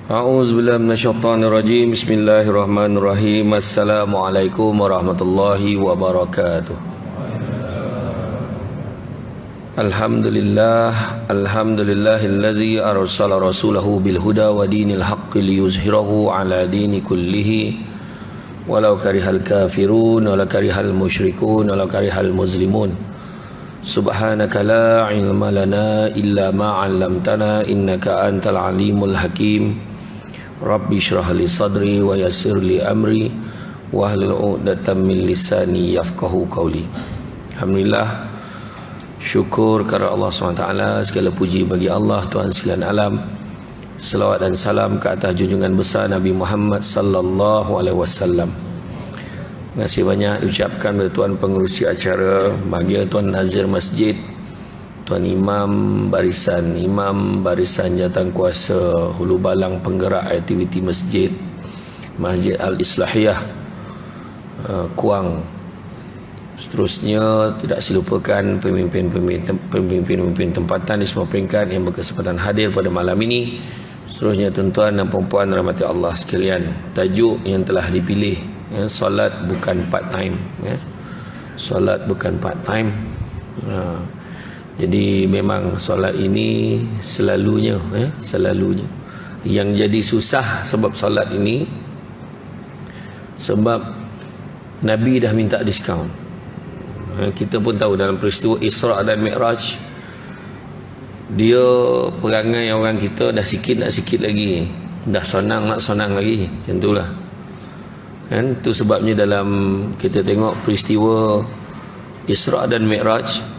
A'udzubillahi minasyaitonirrajim. Bismillahirrahmanirrahim. Assalamualaikum warahmatullahi wabarakatuh. Alhamdulillahillazi arsala rasulahu bil huda wa dinil haqqi liyuzhirahu ala dini kullihi walau karihal kafirun walau karihal musyrikun walau karihal muslimun. Subhanaka la ilma lana illa ma 'allamtana innaka antal alimul hakim. Rabbi shrah li sadri wa yassir li amri wa hlul 'uqdatam min lisani yafqahu qawli. Alhamdulillah, syukur kepada Allah SWT, segala puji bagi Allah Tuhan sekalian alam. Selawat dan salam ke atas junjungan besar Nabi Muhammad sallallahu alaihi wasallam. Terima kasih banyak diucapkan kepada Tuan Pengerusi acara, bahagia Tuan Nazir Masjid, Tuan Imam Barisan Jawatankuasa Hulu Balang Penggerak Aktiviti Masjid Al-Islahiyah Kuang. Seterusnya tidak silupakan pemimpin tempatan di semua peringkat yang berkesempatan hadir pada malam ini. Seterusnya tuan-tuan dan puan-puan rahmati Allah sekalian, tajuk yang telah dipilih, solat bukan part time, solat bukan part time. Jadi memang solat ini selalunya yang jadi susah sebab solat ini, sebab Nabi dah minta diskaun. Kita pun tahu dalam peristiwa Isra' dan Mi'raj, dia perangai orang kita dah sikit nak sikit lagi, dah sonang nak sonang lagi, macam itulah kan. Itu sebabnya dalam kita tengok peristiwa Isra' dan Mi'raj,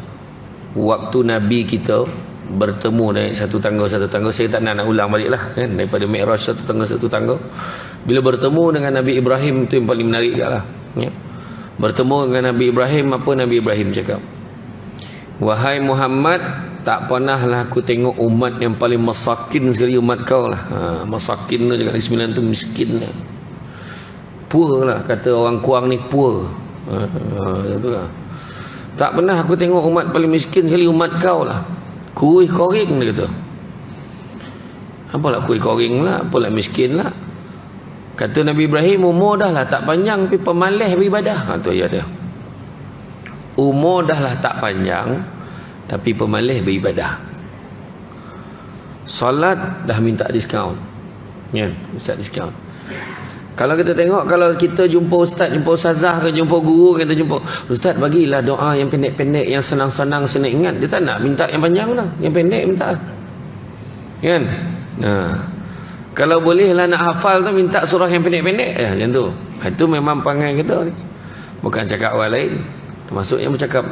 waktu Nabi kita bertemu naik satu tangga, saya tak nak ulang balik lah kan, daripada Mi'raj satu tangga. Bila bertemu dengan Nabi Ibrahim, itu yang paling menarik lah ya. Bertemu dengan Nabi Ibrahim, apa Nabi Ibrahim cakap? Wahai Muhammad, tak pernahlah aku tengok umat yang paling masakin sekali umat kau lah. Masakin tu cakap sembilan tu miskin lah. Poor lah, kata orang Kuang ni poor. Itulah. Tak pernah aku tengok umat paling miskin sekali umat kau lah. Kuih koring dia kata. Apalah kuih koring lah, apalah miskin lah. Kata Nabi Ibrahim, umur dah lah tak panjang tapi pemalih beribadah. Tu ya dia. Umur dah lah tak panjang tapi pemalih beribadah. Solat dah minta diskaun. Ya, minta diskaun. Kalau kita tengok, kalau kita jumpa ustaz, jumpa ustazah ke jumpa guru, kita jumpa ustaz, bagilah doa yang pendek-pendek, yang senang-senang, senang ingat. Dia tak nak minta yang panjang lah, yang pendek minta. Kan? Kalau boleh lah nak hafal tu, minta surah yang pendek-pendek macam tu. Itu memang panggil kita, bukan cakap orang lain, termasuk yang bercakap.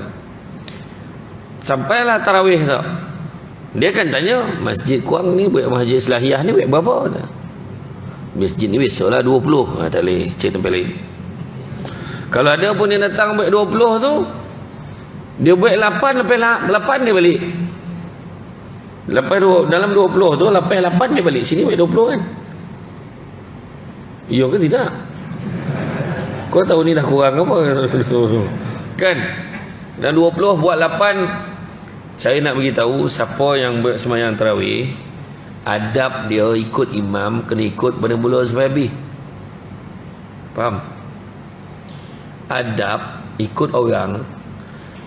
Sampailah tarawih tu, dia akan tanya, Masjid Kuang ni buat Masjid Islahiyah ni buat berapa? Masjid ni biasalah 20. Tak boleh cari tempat lain. Kalau ada pun yang datang buat 20 tu, dia buat 8, lepas 8 dia balik. Lepas dalam 20 tu, lepas 8 dia balik. Sini buat 20 kan? Ya ke tidak? Kau tahu ni dah kurang apa? Kan? Dan 20 buat 8. Saya nak beritahu siapa yang buat sembahyang tarawih, adab dia ikut imam kena ikut pada mula sampai habis. Faham? Adab ikut orang.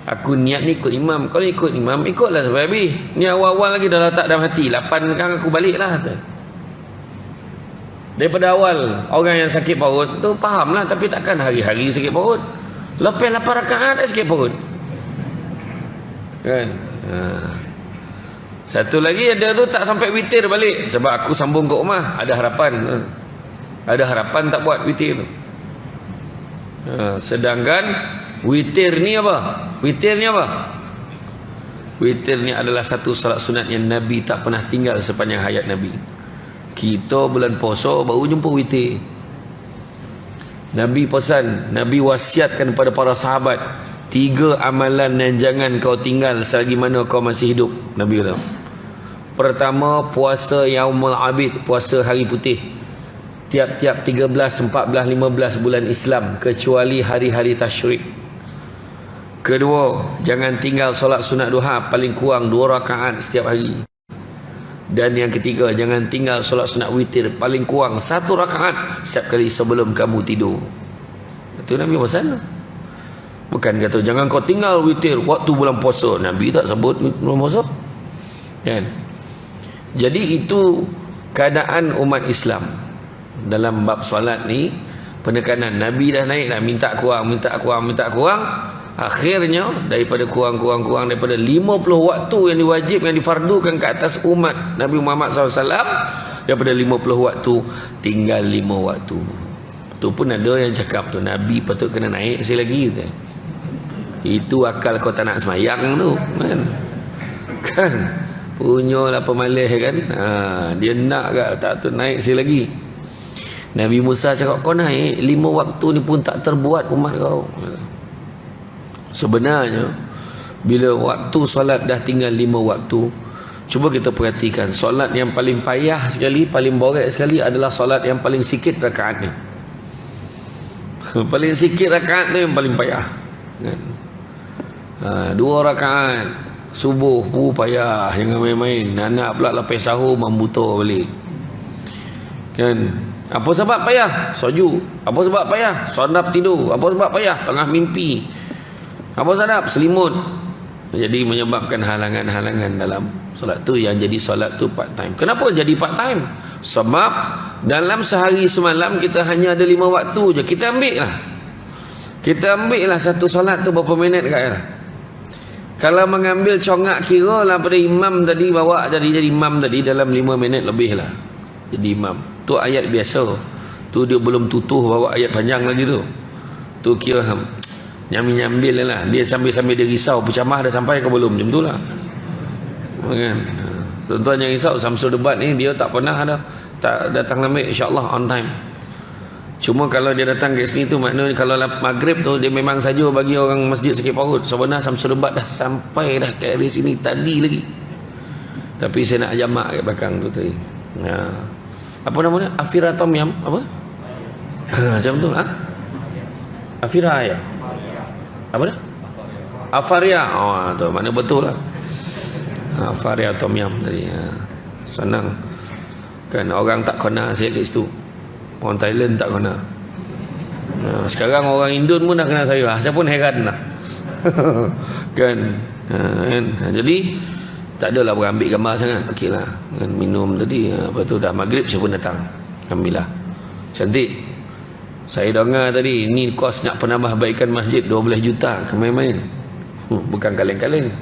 Aku niat ni ikut imam. Kalau ikut imam, ikutlah sampai habis. Ni awal-awal lagi dah letak dalam hati, 8 kan aku balik lah. Daripada awal, orang yang sakit perut tu faham lah, tapi takkan hari-hari sakit perut. Lepas 8 rakaat dah sakit perut kan. Satu lagi ada tu tak sampai witir balik, sebab aku sambung ke rumah, ada harapan tak buat witir tu. Sedangkan witir ni apa? Witir ni adalah satu salat sunat yang Nabi tak pernah tinggal sepanjang hayat Nabi. Kita bulan puasa baru jumpa witir. Nabi pesan, Nabi wasiatkan kepada para sahabat, 3 amalan yang jangan kau tinggal selagi mana kau masih hidup. Nabi kata, pertama, puasa Yaumul Abid, puasa hari putih, tiap-tiap 13, 14, 15 bulan Islam, kecuali hari-hari tasyrik. Kedua, jangan tinggal solat sunat duha, paling kurang 2 rakaat setiap hari. Dan yang ketiga, jangan tinggal solat sunat witir paling kurang 1 rakaat setiap kali sebelum kamu tidur. Itu Nabi masalah. Bukan kata jangan kau tinggal witir waktu bulan puasa. Nabi tak sebut bulan puasa. Kan? Jadi itu keadaan umat Islam dalam bab solat ni. Penekanan Nabi dah naik dah, minta kurang. Akhirnya daripada kurang daripada 50 waktu yang diwajib, yang difardukan ke atas umat Nabi Muhammad SAW, daripada 50 waktu tinggal 5 waktu. Tu pun ada yang cakap tu Nabi patut kena naik sekali lagi tu. Itu akal kau tak nak semayang tu kan punyalah pemalih kan. Dia nak ke tak tu naik sekali lagi. Nabi Musa cakap kau naik 5 waktu ni pun tak terbuat umat kau. Sebenarnya bila waktu solat dah tinggal 5 waktu, cuba kita perhatikan, solat yang paling payah sekali, paling borek sekali adalah solat yang paling sikit rakaat ni. Paling sikit rakaat tu yang paling payah kan? 2 rakaat subuh pun payah, jangan main-main. Anak pula lepas sahur membuta balik kan. Apa sebab payah? Soju. Apa sebab payah? Sonap tidur. Apa sebab payah? Tengah mimpi. Apa sadap? Selimut. Jadi menyebabkan halangan-halangan dalam solat tu, yang jadi solat tu part time. Kenapa jadi part time? Sebab dalam sehari semalam kita hanya ada 5 waktu je. Kita ambil lah satu solat tu berapa minit kat. Kalau mengambil congak kira lah pada imam tadi, bawa jadi imam tadi dalam 5 minit lebih lah jadi imam. Tu ayat biasa. Tu dia belum tutuh bawa ayat panjang lagi tu. Tu kira nyambil lah. Dia sambil-sambil dia risau pencamah dah sampai ke belum, macam tu lah kan. Tuan-tuan yang risau Samsul Debat ni, dia tak pernah ada tak datang lambat, insyaAllah on time. Cuma kalau dia datang ke sini tu maknanya kalau maghrib tu dia memang saja bagi orang masjid sakit perut. Sebenarnya Samsul Debat dah sampai dah ke area sini tadi lagi, tapi saya nak jamak kat belakang tu tadi. Apa namanya? Afira Tom Yam apa? Macam tu lah. Afira ya. Apa dah? Afaria. Tu mana betul lah. Afaria Tom Yam tadi. Senang kan, orang tak kena saya kat situ. Orang Thailand tak kena. Sekarang orang Indon pun dah kena saya. Saya pun heran lah. kan. Jadi tak adalah berambil gambar sangat. Okeylah kan, minum tadi. Lepas tu dah maghrib saya pun datang. Alhamdulillah. Cantik. Saya dengar tadi ni kos nak penambah baikan masjid 12 juta, main-main. Bukan kaleng-kaleng.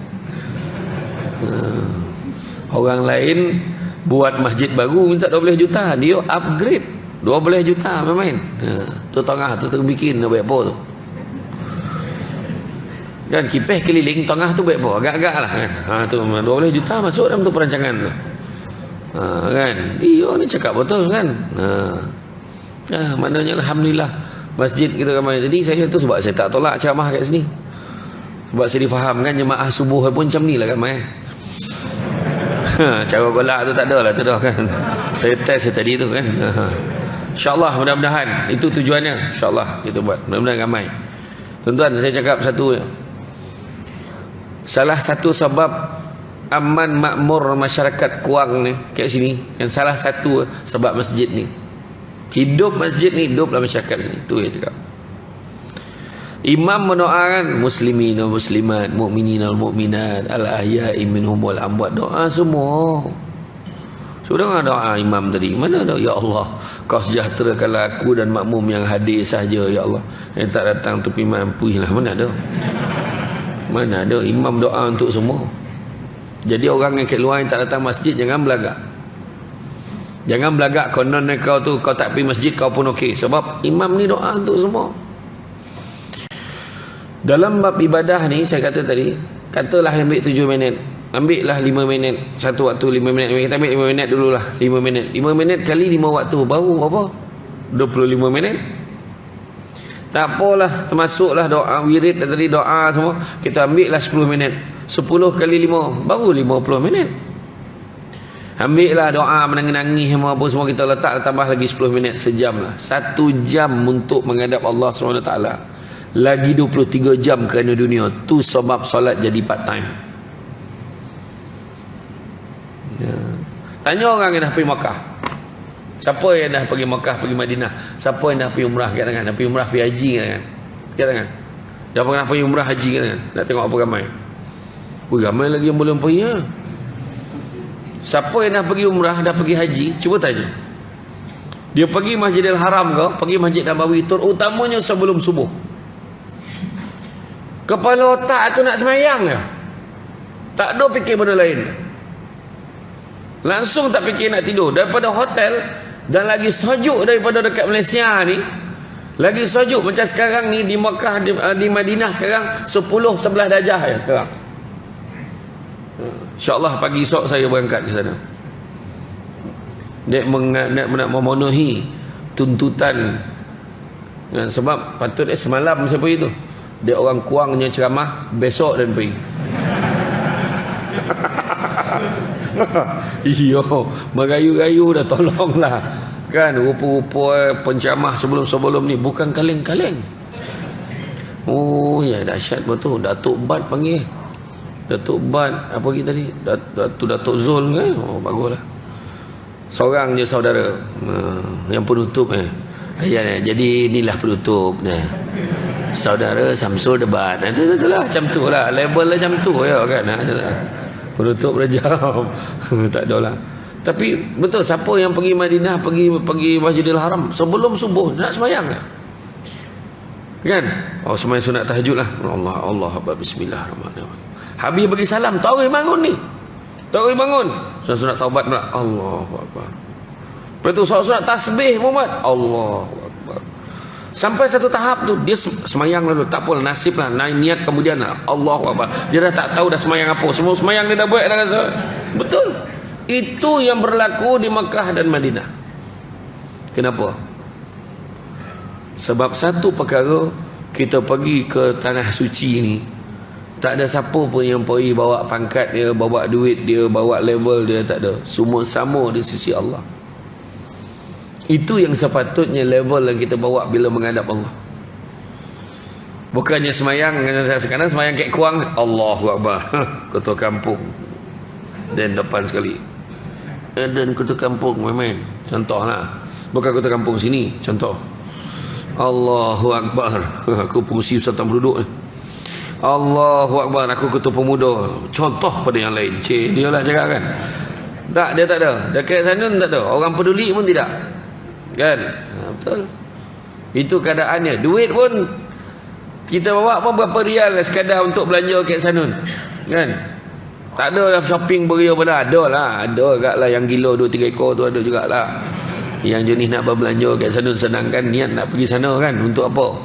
Orang lain buat masjid baru minta 12 juta, dia upgrade 12 juta main-main. Tu tengah tu bikin baik apa tu. Kan kipeh keliling tengah tu baik apa, agak-agak lah kan. Tu 12 juta masuk dalam tu perancangan tu. Kan. Dia ni cakap betul kan. Maknanya alhamdulillah masjid kita ramai. Jadi saya tu sebab saya tak tolak ceramah kat sini, sebab saya difahamkan jemaah subuh pun macam ni lah ramai. Cara golak tu tak ada lah tu dah kan. Saya test tadi tu kan. InsyaAllah mudah-mudahan itu tujuannya. InsyaAllah kita buat, mudah-mudahan ramai. Tuan-tuan, saya cakap satu, salah satu sebab aman makmur masyarakat Kuang ni kat sini, yang salah satu sebab masjid ni hidup, masjid ni hiduplah masyarakat sini. Tu dia cakap. Imam mendoakan muslimin wal muslimat, mukminin wal mukminat, al ahya'i minhum wal amwat, doa semua. Sudah doa imam tadi. Mana ada ya Allah, kau sejahterakanlah aku dan makmum yang hadir sahaja ya Allah. Yang tak datang tu mampuilah. Mana ada? Mana ada imam doa untuk semua. Jadi orang yang kat luar yang tak datang masjid jangan belagak. Jangan belagak konon kau tu kau tak pergi masjid kau pun okey, sebab imam ni doa untuk semua. Dalam bab ibadah ni saya kata tadi, katalah ambil 7 minit, ambillah 5 minit, satu waktu 5 minit, kita ambil 5 minit dululah, 5 minit. 5 minit kali 5 waktu baru apa? 25 minit. Tak apalah, termasuklah doa wirid tadi, doa semua, kita ambillah 10 minit. 10 kali 5 baru 50 minit. Ambillah doa menangis-nangis apa semua, kita letak tambah lagi 10 minit, sejam lah. 1 jam untuk menghadap Allah SWT. Lagi 23 jam kerana dunia. Tu sebab solat jadi part time. Ya. Tanya orang yang dah pergi Makkah. Siapa yang dah pergi Makkah, pergi Madinah? Siapa yang dah pergi umrah? Angkat tangan. Dah pergi umrah, pergi haji kan? Angkat tangan. Dah pernah pergi umrah, haji kan? Nak tengok apa ramai? Ramai lagi yang belum pergi. Siapa yang dah pergi umrah, dah pergi haji? Cuba tanya. Dia pergi Masjidil Haram ke? Pergi Masjid Nabawi, terutamanya sebelum subuh. Kepala otak tu nak semayang je. Tak ada fikir benda lain. Langsung tak fikir nak tidur. Daripada hotel, dan lagi sejuk daripada dekat Malaysia ni. Lagi sejuk macam sekarang ni di Makkah, di Madinah sekarang 10-11 darjah ya sekarang. InsyaAllah pagi esok saya berangkat ke sana. Nak memenuhi tuntutan. Sebab patut semalam saya pergi tu. Dia orang Kuangnya ceramah, besok dan pergi. Iyo, merayu-rayu dah tolonglah. Kan, rupa-rupa penceramah sebelum-sebelum ni bukan kaleng-kaleng. Oh ya, dahsyat betul. Datuk Bat panggil. Datuk Bat, apa lagi tadi? Datuk Zul kan? Oh, baguslah. Seorang je saudara. Yang penutup jadi inilah penutup. Saudara Samsul Debat. Itulah macam tu lah. Label lah macam tu ya kan. Penutup rejam. Tak ada lah. Tapi betul, siapa yang pergi Madinah, pergi Masjidil Haram sebelum subuh nak sembahyang kan? Sembahyang sunat tahajud lah. Allah bismillahirrahmanirrahim. Habis bagi salam, tahu bangun ni. Tahu bangun. Sunat taubat pula. Allahu akbar. Lepas tu sunat tasbih Muhammad. Allahu akbar. Sampai satu tahap tu dia semayang lalu, tak apa, nasib lah, niat kemudian lah. Allahu akbar. Dia dah tak tahu dah semayang apa. Semua semayang dia dah buat dah rasa. Betul. Itu yang berlaku di Makkah dan Madinah. Kenapa? Sebab satu perkara, kita pergi ke tanah suci ni, tak ada siapa pun yang pergi bawa pangkat dia, bawa duit dia, bawa level dia, tak ada. Semua sama di sisi Allah. Itu yang sepatutnya level yang kita bawa bila menghadap Allah. Bukannya semayang, sekarang semayang kat Kuang, Allahu akbar. Ketua kampung. Dan depan sekali. Dan ketua kampung main-main. Contohlah. Bukan ketua kampung sini, contoh. Allahu akbar. Aku pengurusi Persatuan Penduduk ni. Allahu akbar, aku ketua pemuda. Contoh pada yang lain. Dia lah cakap kan. Tak, dia tak ada. Dekat sana tak ada. Orang peduli pun tidak. Kan? Betul. Itu keadaannya. Duit pun kita bawa pun berapa rial sekadar untuk belanja kat Sanun. Kan? Tak ada lah shopping beria pada. Ada lah. Ada agak lah yang gila 2-3 ekor tu ada jugalah. Yang jenis nak berbelanja kat Sanun, senangkan niat nak pergi sana kan. Untuk apa?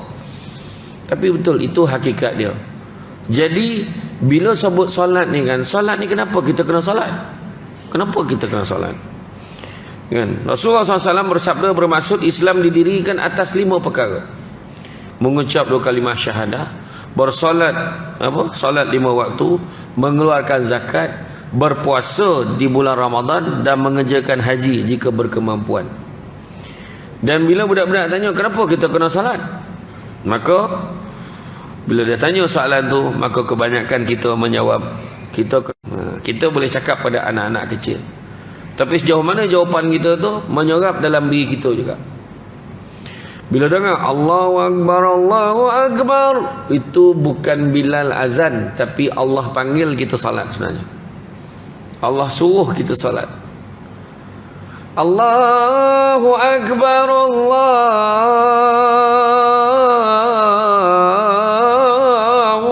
Tapi betul, itu hakikat dia. Jadi bila sebut solat ni kan, solat ni kenapa kita kena solat? Kenapa kita kena solat? Kan? Rasulullah SAW bersabda, bermaksud Islam didirikan atas 5 perkara. Mengucap 2 kalimah syahadah, bersolat solat 5 waktu, mengeluarkan zakat, berpuasa di bulan Ramadan, dan mengerjakan haji jika berkemampuan. Dan bila budak-budak tanya kenapa kita kena salat, maka bila dia tanya soalan tu, maka kebanyakan kita menjawab, kita boleh cakap pada anak-anak kecil, tapi sejauh mana jawapan kita tu menyerap dalam diri kita juga. Bila dengar Allahu Akbar, Allahu Akbar, itu bukan Bilal azan, tapi Allah panggil kita salat sebenarnya. Allah suruh kita salat. Allahu Akbar, Allahu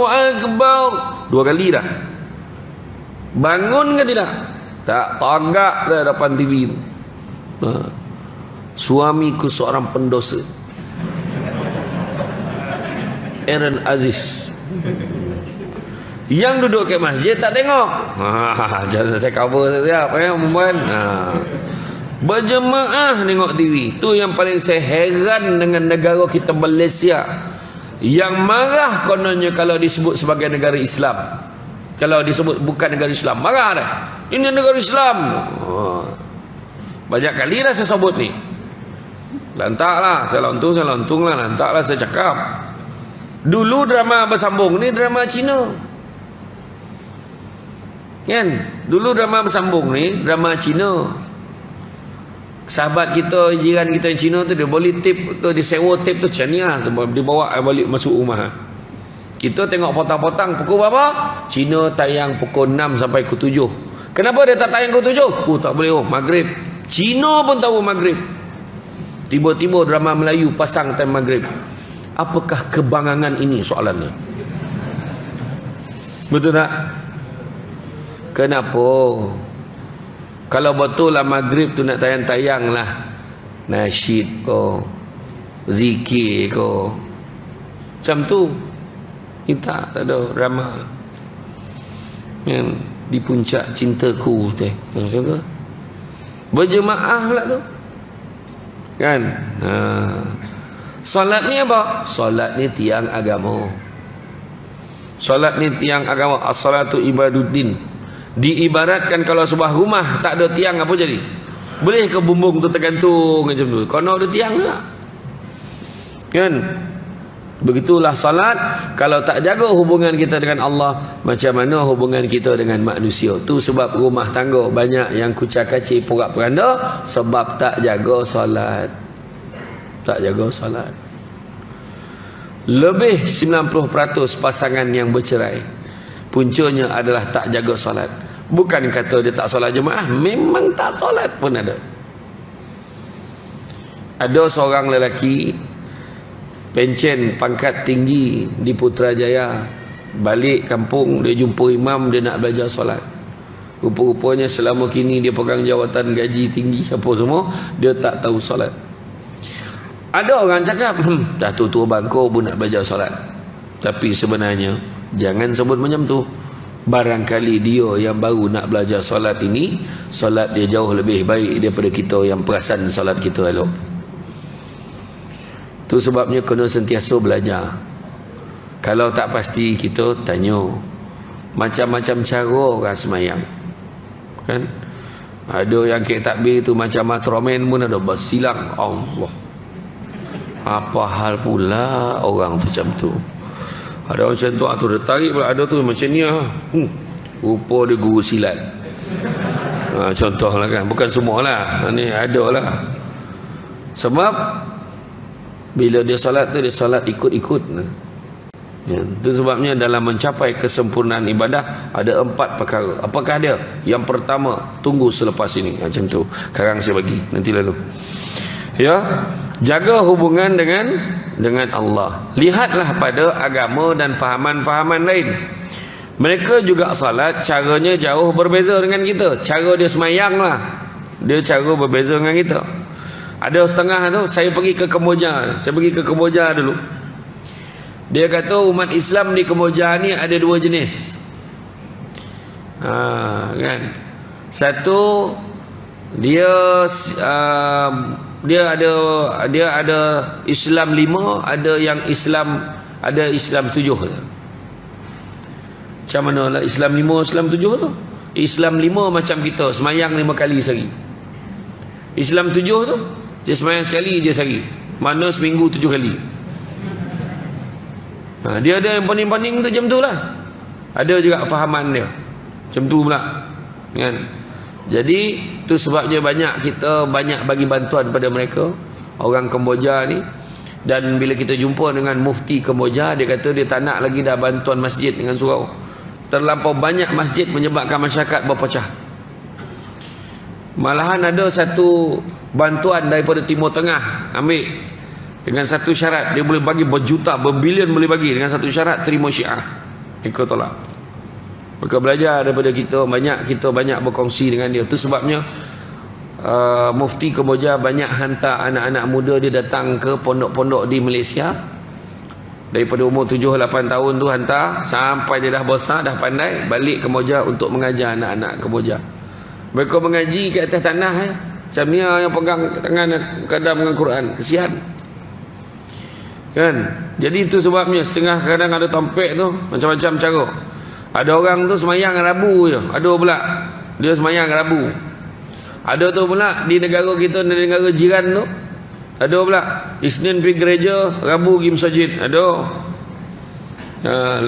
Akbar. 2 kali dah. Bangun ke tidak? Tak, tagak dah depan TV tu. Suamiku seorang pendosa, Aaron Aziz, yang duduk ke masjid tak tengok. Jangan saya cover siap perempuan. Berjemaah tengok TV. Tu yang paling saya heran dengan negara kita Malaysia, yang marah kononnya kalau disebut sebagai negara Islam. Kalau disebut bukan negara Islam, marah dah. Ini negara Islam. Banyak kali dah saya sebut ni. Lantaklah, saya lontung lah. Lantaklah saya cakap. Dulu drama bersambung ni drama Cina. Kan? Dulu drama bersambung ni, drama Cina. Sahabat kita, jiran kita yang Cina tu, dia boleh tape tu, dia sewa tape tu macam ni lah, sebab dia bawa balik masuk rumah. Kita tengok potang-potang pukul berapa? Cina tayang pukul 6 sampai pukul 7. Kenapa dia tak tayang pukul 7? Tak boleh, maghrib. Cina pun tahu maghrib. Tiba-tiba drama Melayu pasang time maghrib. Apakah kebangangan ini soalannya? Betul tak? Kenapa? Kalau betul lah maghrib tu nak tayang-tayang lah nasyid ko, zikir ko, macam tu. Kita tak ada drama yang di puncak cintaku teh, macam tu. Berjemaah pula tu, kan? Solat ni apa? Solat ni tiang agama. Solat ni tiang agama. As-salatu ibaduddin. Diibaratkan kalau sebuah rumah tak ada tiang, apa jadi? Boleh ke bumbung tu tergantung macam tu? Kalau ada tiang tak? Kan? Begitulah salat. Kalau tak jaga hubungan kita dengan Allah, macam mana hubungan kita dengan manusia? Tu sebab rumah tangga banyak yang kucak-kacir porak-poranda, sebab tak jaga salat. Tak jaga salat. Lebih 90% pasangan yang bercerai, puncanya adalah tak jaga salat. Bukan kata dia tak solat jemaah, memang tak solat pun ada. Ada seorang lelaki pencen pangkat tinggi di Putrajaya, balik kampung dia jumpa imam, dia nak belajar solat. Rupa-rupanya selama kini dia pegang jawatan gaji tinggi apa semua, dia tak tahu solat. Ada orang cakap, dah tua-tua bangko pun nak belajar solat. Tapi sebenarnya jangan sebut macam tu. Barangkali dia yang baru nak belajar solat ini, solat dia jauh lebih baik daripada kita yang perasan solat kita elok. Tu sebabnya kena sentiasa belajar. Kalau tak pasti, kita tanya. Macam-macam cara orang semayang, kan? Ada yang kek takbir tu macam matromen pun ada, bersilang. Allah, apa hal pula orang tu macam tu? Ada macam tu, tu dia tarik pula. Ada tu macam ni lah. Rupa dia guru silat. Contoh lah kan. Bukan semua lah, ni ada lah. Sebab bila dia solat tu, dia solat ikut-ikut. Itu sebabnya dalam mencapai kesempurnaan ibadah ada 4 perkara. Apakah dia? Yang pertama, tunggu selepas ini. Macam tu. Sekarang saya bagi, nanti lalu. Ya, jaga hubungan dengan Allah. Lihatlah pada agama dan fahaman-fahaman lain. Mereka juga salat, caranya jauh berbeza dengan kita. Cara dia semayang lah, dia cara berbeza dengan kita. Ada setengah tu, saya pergi ke Kemboja. Saya pergi ke Kemboja dulu. Dia kata umat Islam di Kemboja ni ada 2 jenis. Kan? Satu, dia ada Islam 5, ada yang Islam 7. Macam mana lah Islam 5, Islam 7 tu? Islam 5 macam kita, semayang 5 kali sehari. Islam 7 tu, dia semayang sekali je sehari. Mana seminggu 7 kali. Dia ada yang paning-paning tu macam tu lah. Ada juga fahaman dia macam tu pula, kan? Jadi tu sebabnya kita banyak bagi bantuan pada mereka, orang Kemboja ni. Dan bila kita jumpa dengan mufti Kemboja, dia kata dia tak nak lagi dah bantuan masjid dengan surau. Terlampau banyak masjid menyebabkan masyarakat berpecah. Malahan ada satu bantuan daripada Timur Tengah ambil dengan satu syarat, dia boleh bagi berjuta, berbilion boleh bagi, dengan satu syarat, terima Syiah. Mereka tolak. Mereka belajar daripada kita banyak berkongsi dengan dia. Itu sebabnya mufti Kemboja banyak hantar anak-anak muda dia datang ke pondok-pondok di Malaysia. Daripada umur 7-8 tahun tu hantar sampai dia dah besar, dah pandai, balik Kemboja untuk mengajar anak-anak Kemboja. Mereka mengaji ke atas tanah macam ni yang pegang tangan kadang dengan Quran. Kesian, kan? Jadi itu sebabnya setengah kadang ada tompek tu macam-macam cara. Ada orang tu semayang Rabu je, ada pula dia semayang Rabu. Ada tu pula di negara kita, di negara jiran tu, ada pula Isnin pergi gereja, Rabu pergi masjid. Ada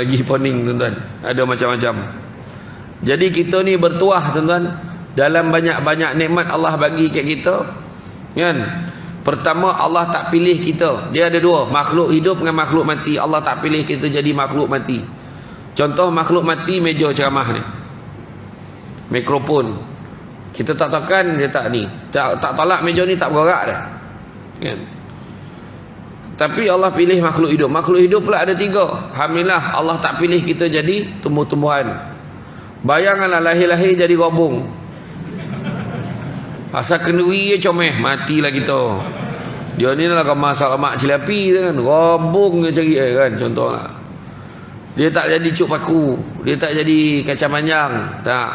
lagi poning tuan-tuan, ada macam-macam. Jadi kita ni bertuah tuan-tuan, dalam banyak-banyak nikmat Allah bagi kat kita, kan? Pertama, Allah tak pilih kita. Dia ada dua, makhluk hidup dengan makhluk mati. Allah tak pilih kita jadi makhluk mati. Contoh makhluk mati, meja ceramah ni, mikrofon. Kita tak tekan, dia tak ni. Tak tolak meja ni, tak bergerak dah, kan? Tapi Allah pilih makhluk hidup. Makhluk hidup pula ada tiga. Alhamdulillah, Allah tak pilih kita jadi tumbuh-tumbuhan. Bayangkanlah lahir-lahir jadi robong. Asal kenduri je comeh, matilah kita. Dia ni lah masak lemak cilapi kan, robong je cari kan, contohlah. Dia tak jadi cuk paku, dia tak jadi kacang panjang, tak.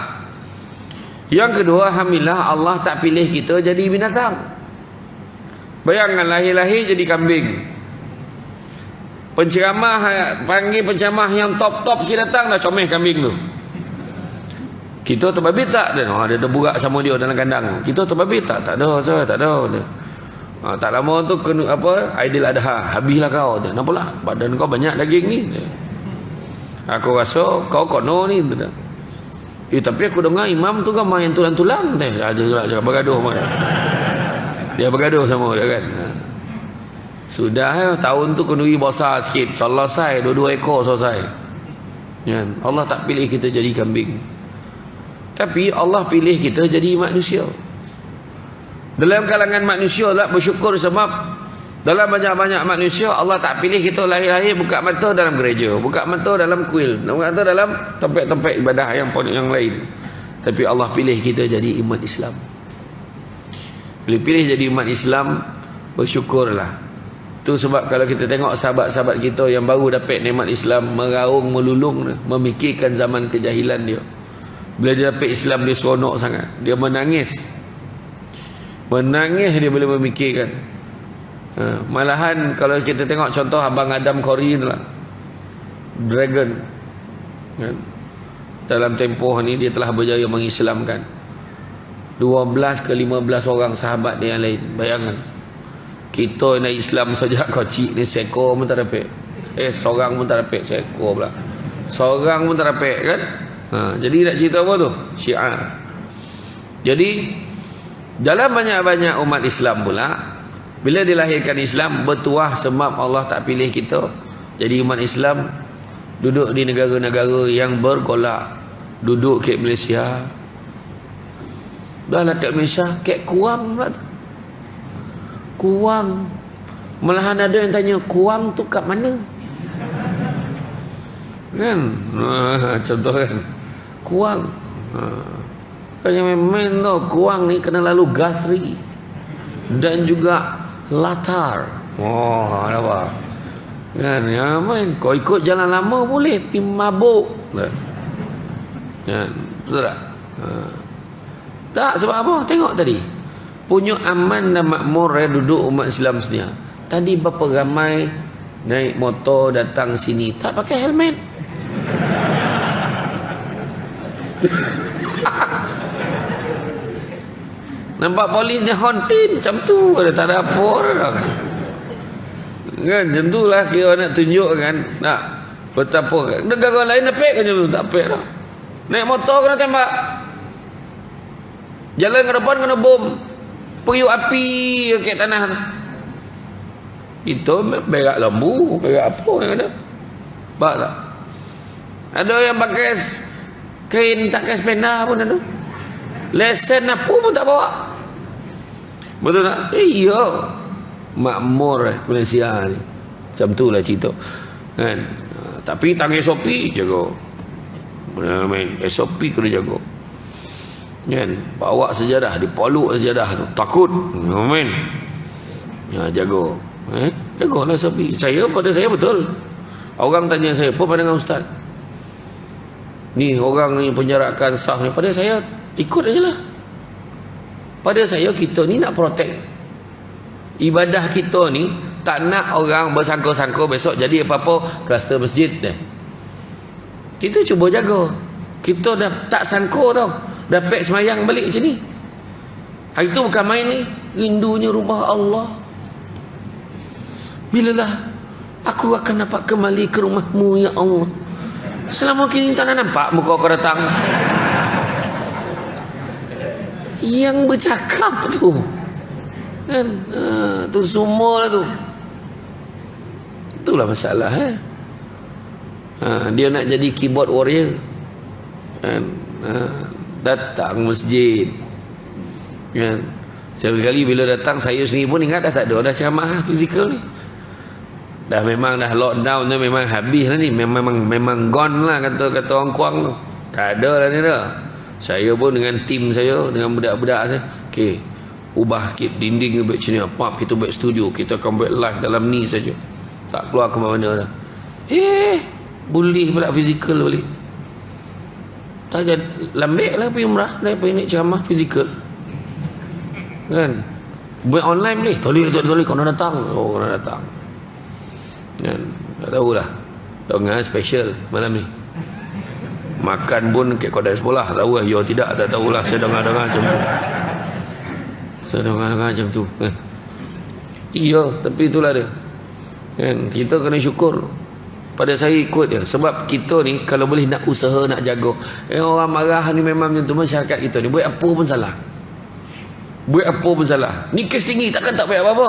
Yang kedua, alhamdulillah Allah tak pilih kita jadi binatang. Bayangkan lahir-lahir jadi kambing. Penceramah panggil penceramah yang top-top sikit datang, dah comeh kambing tu. Kita terbabit tak? Dia terburak sama dia dalam kandang. Kita terbabit tak? Tak ada, saya tak ada. Tak lama tu kena apa? Aidiladha. Habislah kau. Kenapa lah? Badan kau banyak daging ni. Aku rasa kau kono ni. Tapi aku dengar imam tu kan main tulang-tulang. Ada juga cakap bergaduh mana. Dia bergaduh sama dia kan. Sudah tahun tu kenduri besar sikit. Selesai. 2 ekor selesai. Allah tak pilih kita jadi kambing. Tapi Allah pilih kita jadi manusia. Dalam kalangan manusia lah bersyukur sebab dalam banyak-banyak manusia Allah tak pilih kita lahir-lahir buka mata dalam gereja, buka mata dalam kuil, buka mata dalam tempat-tempat ibadah yang lain. Tapi Allah pilih kita jadi umat Islam. Bila pilih jadi umat Islam, bersyukurlah. Itu sebab kalau kita tengok sahabat-sahabat kita yang baru dapat nikmat Islam, meraung melulung, memikirkan zaman kejahilan dia. Bila dia dapat Islam, dia seronok sangat. Dia menangis. Menangis dia boleh memikirkan. Malahan kalau kita tengok contoh Abang Adam Khori lah, Dragon, kan? Dalam tempoh ni dia telah berjaya mengislamkan 12 ke 15 orang sahabat dia yang lain. Bayangkan, kita nak Islam saja kocik ni seekor pun tak dapat. Seorang pun tak dapat, seekor pula. Seorang pun tak dapat, kan? Jadi nak cerita apa tu? Syiar. Jadi dalam banyak-banyak umat Islam pula, bila dilahirkan Islam, bertuah sebab Allah tak pilih kita jadi umat Islam, duduk di negara-negara yang bergolak. Duduk kat Malaysia, dah lah kat Malaysia, kat Kuang pula tu. Kuang. Malahan ada yang tanya, Kuang tu kat mana? Kan? Contoh kan, Kuang. Kan yang main tu, Kuang ni kena lalu Guthrie dan juga Latar. Apa? Kan, ya main. Kau ikut jalan lama boleh, pergi mabuk. Kan, betul tak? Tak, sebab apa? Tengok tadi, punya aman dan makmur duduk umat Islam sedia. Tadi berapa ramai naik motor datang sini tak pakai helmet. Nampak polis ni hontin macam tu, ada tak ada apa dah. Kan macam tu lah kira nak tunjuk kan, nak betapa negara lain napik kan macam tu, tak apik dah. Naik motor kena tembak, jalan ke depan kena bom, periuk api kat tanah. Itu berak lembu, berak apa yang ada. Faham tak? Ada yang pakai kain tak pakai sepeda pun ada. Lesen apa pun tak bawa. Betul tak? Iya. Makmur Malaysia ni. Macam tu lah cerita. Kan? Tapi tangan SOP jaga. Main SOP kena jaga. Kan? Bawa sejadah, dipoluk sejadah tu. Takut. Main. Jaga. Jagalah SOP. Pada saya betul. Orang tanya saya, apa pandangan Ustaz? Ni orang ni penjarakan sah ni, pada saya ikut aja lah. Pada saya kita ni nak protect ibadah kita ni, tak nak orang bersangka-sangka besok jadi apa-apa kluster masjid dah. Kita cuba jaga. Kita dah tak sangka tau, dapat semayang balik macam ni. Hari tu bukan main ni, rindunya rumah Allah. Bilalah aku akan dapat kembali ke rumahmu ya Allah. Selama kini tak nak nampak muka kau datang. Yang bercakap tu kan, tu semua tu. Itulah masalah dia nak jadi keyboard warrior kan, datang masjid kan. Sekali bila datang, saya sendiri pun ingat dah tak ada ceramah fizikal ni. Dah memang dah lockdown tu, memang habis lah ni. Memang gone lah kata orang Kuang tu. Tak ada lah ni dah. Saya pun dengan tim saya, dengan budak-budak saya, okey, ubah sikit dinding back sini, apa kita back studio, kita akan back live dalam ni saja. Tak keluar ke mana dah. Boleh pula fizikal balik. Tak jadi lambek lah pergi umrah, pergi naik ceramah fizikal kan. Buat online boleh, tolong kau nak datang, kau nak datang kan. Tak tahulah dengan special malam ni. Makan pun kat kedai sekolah, tahu lah. Yo tidak, tak tahulah. Saya dengar-dengar macam tu. Macam tu kan. Iya, tapi itulah dia kan. Kita kena syukur. Pada saya ikut dia. Sebab kita ni kalau boleh nak usaha, nak jaga. Orang marah ni memang macam tu. Masyarakat kita ni buat apa pun salah. Ni kes tinggi, takkan tak buat apa-apa.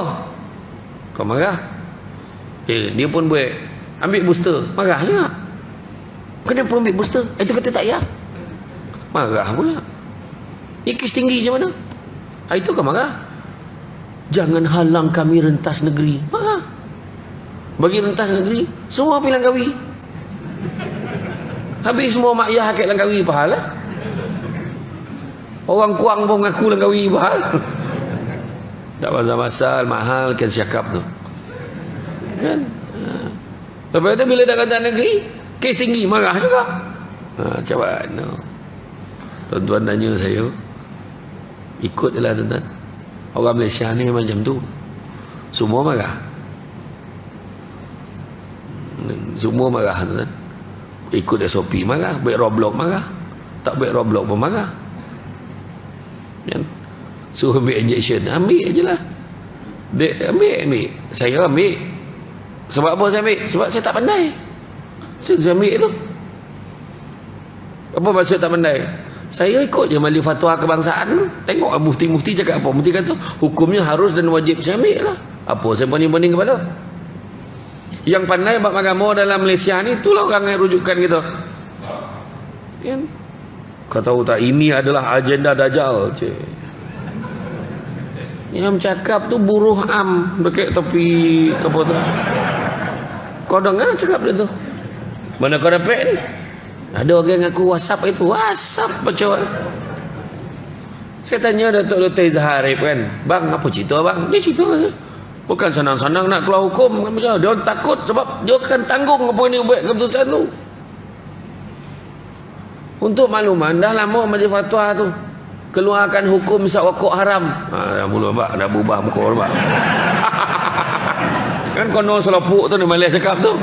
Kau marah, dia pun buat ambil booster, marah juga. Kenapa ambil booster? Itu kata tak ya, marah pula. Ni kes tinggi macam mana? Itu kau marah. Jangan halang kami rentas negeri, marah. Bagi rentas negeri, semua pergi Langkawi. Habis semua mak ayah kat Langkawi, pahala. Orang Kuang pun mengaku Langkawi, pahala. Tak pasal-pasal mahal kan siakap tu kan. Lepas tu bila dah rentas negeri, kes tinggi, marah juga. Macam mana? Tuan-tuan tanya saya, ikut je lah tuan-tuan. Orang Malaysia ni memang macam tu. Semua marah. Semua marah tuan-tuan. Ikut SOP marah, baik Roblox marah, tak baik Roblox pun marah kan. Suruh ambil injection, ambil je lah. Ambil. Saya ambil. Sebab apa saya ambil? Sebab saya tak pandai. Saya ambil tu. Apa maksud tak pandai? Saya ikut je majlis fatwa kebangsaan. Tengok mufti-mufti cakap apa. Mufti kata hukumnya harus dan wajib. Saya ambil lah. Apa saya banding-banding kepala? Yang pandai bab agama dalam Malaysia ni, itulah orang yang rujukan kita kan. Kau tahu tak, ini adalah agenda Dajjal. Yang cakap tu buruh am dekat tepi apa tu. Kau dengar cakap dia tu? Mana kau dapat ni? Ada orang ngaku WhatsApp itu. WhatsApp macam mana? Saya tanya Datuk Dr. Izzah Harif kan, bang apa cerita bang? Dia cerita saya, bukan senang-senang nak keluar hukum. Macam dia takut sebab dia akan tanggung apa yang dia buat keputusan tu. Untuk makluman, dah lama majlis fatwa tu keluarkan hukum isap rokok haram. Dah mula bak, dah berubah muka bak. Kan kono selopuk tu ni Malaysia cakap tu.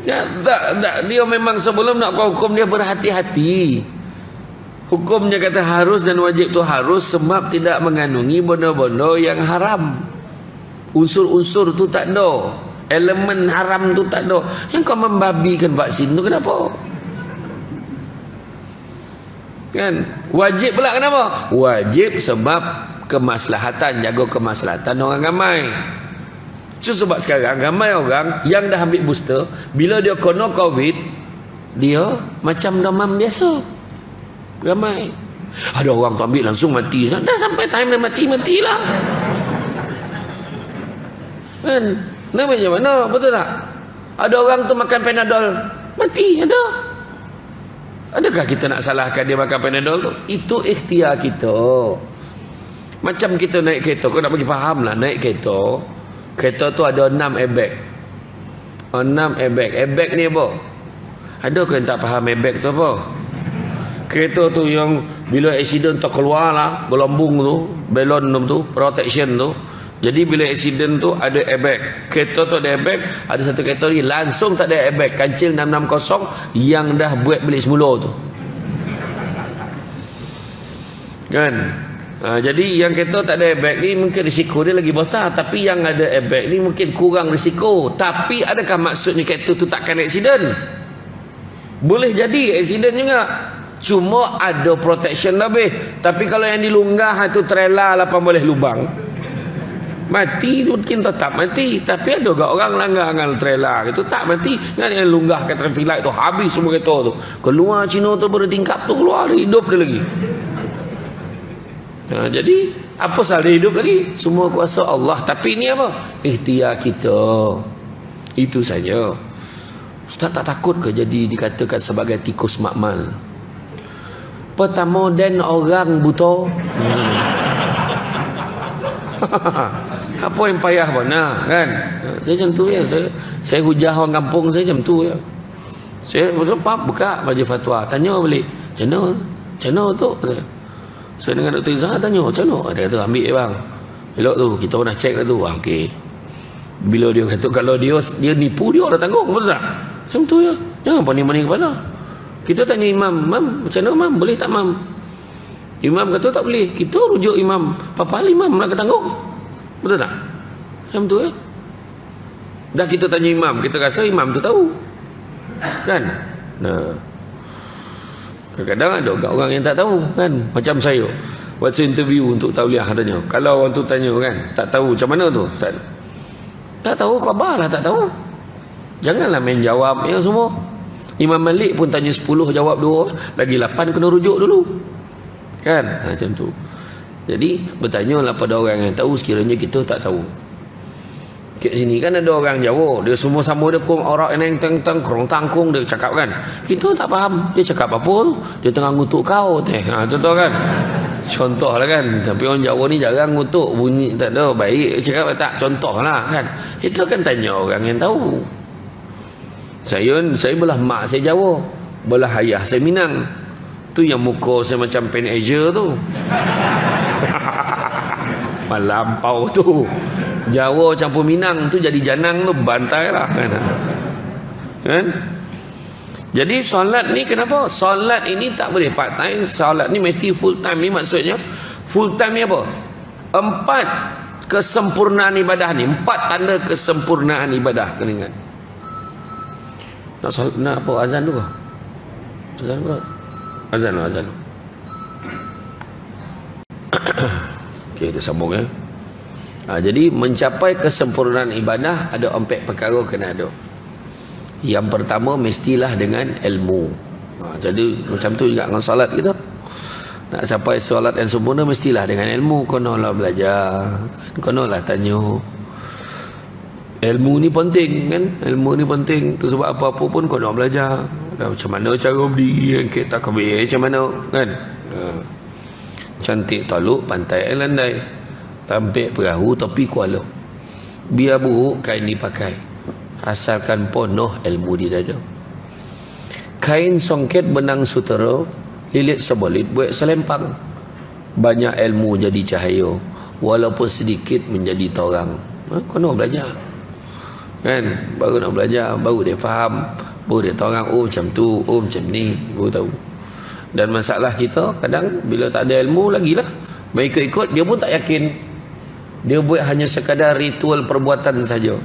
Ya, tak, dia memang sebelum nak hukum dia berhati-hati. Hukumnya kata harus dan wajib tu harus sebab tidak mengandungi benda-benda yang haram. Unsur-unsur tu tak ada. Elemen haram tu tak ada. Yang kau membabikan vaksin tu kenapa? Kan? Wajib pula kenapa? Wajib sebab kemaslahatan, jaga kemaslahatan orang ramai. Sebab sekarang ramai orang yang dah ambil booster, bila dia kena COVID, dia macam demam biasa. Ramai. Ada orang tu ambil langsung mati. Dah sampai time dia matilah. Kan? Nah, macam mana? Betul tak? Ada orang tu makan Panadol, mati, ada. Adakah kita nak salahkan dia makan Panadol tu? Itu ikhtiar kita. Macam kita naik kereta, kau nak bagi faham lah, naik kereta. Kereta tu ada 6 airbag. 6 airbag. Airbag ni apa? Ada kau yang tak faham airbag tu apa? Kereta tu yang bila accident tu keluar lah, berlombung tu, balon tu, protection tu. Jadi bila accident tu ada airbag. Kereta tu ada airbag, ada satu kereta ni langsung tak ada airbag. Kancil 660 yang dah buat balik semula tu. Kan? Jadi yang kereta tak ada airbag ni mungkin risiko dia lagi besar. Tapi yang ada airbag ni mungkin kurang risiko. Tapi adakah maksudnya kereta tu takkan accident? Boleh jadi accident juga. Cuma ada protection lebih. Tapi kalau yang dilunggah itu trailer 18 lubang, mati mungkin tetap mati. Tapi ada gak orang langgar dengan trailer itu tak mati. Kan yang lunggah ke traffic light tu habis semua kereta tu. Keluar Cina tu bertingkap tu keluar dia hidup dia lagi. Jadi apa salah dia hidup lagi? Semua kuasa Allah. Tapi ini apa? Ikhtiar kita. Itu saja. Ustaz tak takut ke jadi dikatakan sebagai tikus makmal? Pertama dan orang buta. Apa yang payah mana kan? Saya macam tu ya. Saya hujah orang kampung saya macam tu ya. Saya buka baju fatwa, tanya balik. Macam mana tu? Saya dengan Dr. Izzah tanya, macam mana? Dia kata ambil bang. Elok tu kita nak check dah tu. Okey. Bila dia kata kalau dia nipu dia dah tanggung, betul tak? Macam tu ya. Jangan panik-panik kepala. Kita tanya imam, "Mam, macam mana mam? Boleh tak mam?" Imam kata tak boleh. Kita rujuk imam. Papa imam nak tanggung. Betul tak? Macam tu ya. Dah kita tanya imam, kita rasa imam tu tahu. Kan? Nah. Kadang-kadang ada orang yang tak tahu kan. Macam saya waktu interview untuk tauliah tanya, kalau orang tu tanya kan, tak tahu macam mana tu Ustaz? Tak tahu khabar lah, tak tahu. Janganlah main jawab ya semua. Imam Malik pun tanya 10 jawab 2, lagi 8 kena rujuk dulu. Kan? Macam tu. Jadi bertanyalah pada orang yang tahu sekiranya kita tak tahu. Kat sini kan ada orang Jawa, dia semua sama dia kong orang eneng teng krong tangkung dia cakap kan. Kita tak faham dia cakap apa tu. Dia tengah ngutuk kau teh. Contoh kan. Contohlah kan. Tapi orang Jawa ni jarang ngutuk, bunyi tak ada baik cakap tak, contohlah kan. Kita kan tanya orang yang tahu. Saya belah mak saya Jawa, belah ayah saya Minang. Tu yang muka saya macam Pan Asia tu. Melampau tu. Jawa campur Minang tu jadi janang tu bantai lah kan? Jadi solat ni kenapa? Solat ini tak boleh part time. Solat ni mesti full time. Ni maksudnya full time ni apa? 4 kesempurnaan ibadah ni. 4 tanda kesempurnaan ibadah. Kena ingat. Nak apa? Azan tu ke? Azan ke? Azan. Okey, kita sambung ya. Jadi mencapai kesempurnaan ibadah ada 4 perkara kena ada. Yang pertama mestilah dengan ilmu. Jadi macam tu juga dengan solat kita. Nak capai solat yang sempurna mestilah dengan ilmu. Konolah belajar, konolah tanya. Ilmu ni penting kan? Ilmu ni penting. Tu sebab apa-apa pun kono belajar. Macam mana cara berdiri, angkat takbir macam mana kan? Cantik taluk pantai landai. Tampik perahu topi kuala. Biar buruk kain dipakai, asalkan penuh ilmu di dada. Kain songket benang sutera, lilit sebelit buat selempang. Banyak ilmu jadi cahaya, walaupun sedikit menjadi torang. Kena belajar kan? Baru nak belajar, baru dia faham, baru dia torang. Oh macam tu, oh macam ni, baru tahu. Dan masalah kita kadang bila tak ada ilmu lagilah, mereka ikut dia pun tak yakin. Dia buat hanya sekadar ritual perbuatan saja.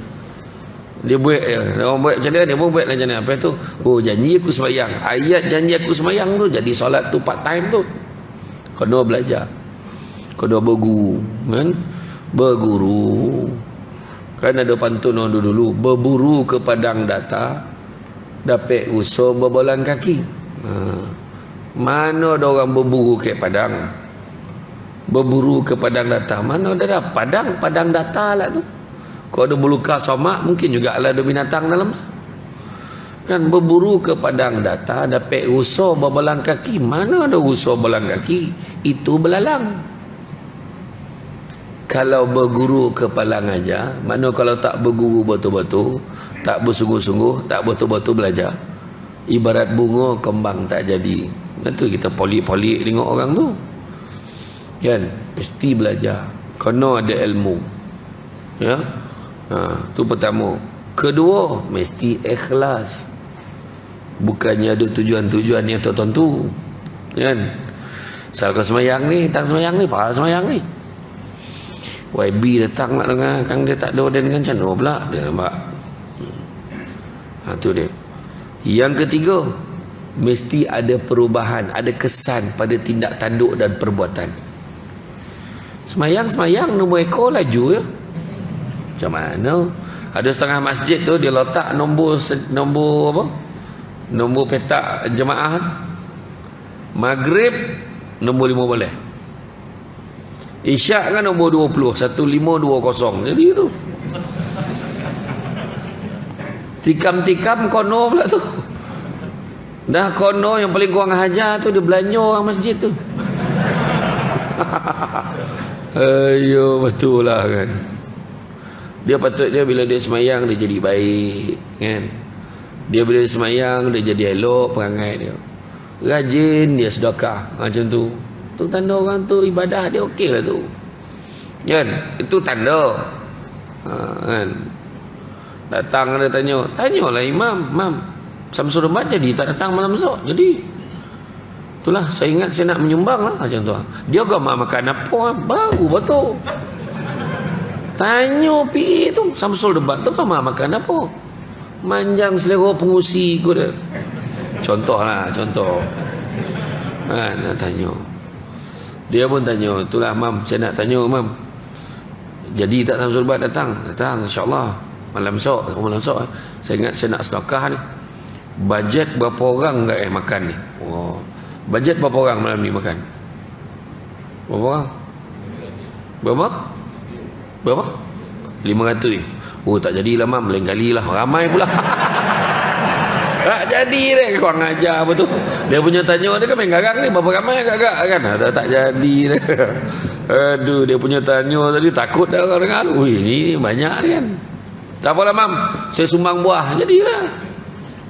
Dia buat orang buat macam mana, dia pun buat macam mana. Apa tu? Oh janji aku sembahyang. Ayat janji aku sembahyang tu jadi solat tu part time tu. Kena belajar. Kena berguru kan? Berguru. Kan ada pantun orang dulu, berburu ke padang data, dapat usaha berbalan kaki. Mana ada orang berburu ke padang? Berburu ke padang data. Mana ada padang data lah tu. Kalau ada beluka somak, mungkin juga ada binatang dalam. Kan berburu ke padang data, dapat usaha berbalan kaki. Mana ada usaha berbalan kaki? Itu belalang. Kalau berguru ke palang aja, mana kalau tak berguru betul-betul, tak bersungguh-sungguh, tak betul-betul belajar. Ibarat bunga kembang tak jadi. Itu kita polik-polik tengok orang tu. Kan? Mesti belajar. Kena ada ilmu. Ya? Tu pertama. Kedua, mesti ikhlas. Bukannya ada tujuan-tujuan yang tertentu. Kan? Asal kau semayang ni, tak semayang ni, pahala semayang ni. YB datang nak dengar, kan dia tak ada dan dengan macam mana pula. Dia nampak. Tu dia. Yang ketiga, mesti ada perubahan, ada kesan pada tindak tanduk dan perbuatan. Semayang nombor ekor laju ya. Macam mana? Ada setengah masjid tu dia letak nombor apa? Nombor petak jemaah. Maghrib nombor 15. Isyak kan nombor 20, 1520. Jadi tu. Tikam-tikam kono pula tu. Dah kono yang paling kurang hajar tu dia belanja orang masjid tu. Ayo, betul lah kan. Dia patutnya bila dia semayang dia jadi baik kan. Dia bila dia semayang dia jadi elok perangai dia. Rajin dia sedekah macam tu. Tu tanda orang tu ibadah dia okey lah tu. Kan? Itu tanda. Kan. Datang dia tanyalah imam, "Mam, Samsul Debat jadi tak datang malam esok?" Jadi itulah saya ingat saya nak menyumbang lah macam tu. Dia agama makan apa? Baru betul. Tanya PA tu Samsul Debat tu makan apa? Manjang selera pengusi kot dia. Contoh. Nak tanya. Dia pun tanya, itulah mam, saya nak tanya mam. Jadi tak Samsul Debat datang? Datang insya-Allah. Malam esok. Saya ingat saya nak sedekah ni. Bajet berapa orang enggak makan ni? Oh. Bajet berapa orang malam ni makan? Berapa orang? Berapa? 500 ni. Oh, tak jadilah mam, lain kali lah. Ramai pula. Tak jadi deh, kurang ajar apa tu. Dia punya tanya dia kan main garang ni, berapa ramai agak-agak kan. Tak jadi deh. Aduh, dia punya tanya tadi takut dah orang dengar. Ui, ni banyak ni kan. Tak apalah mam, saya sumbang buah. Jadilah.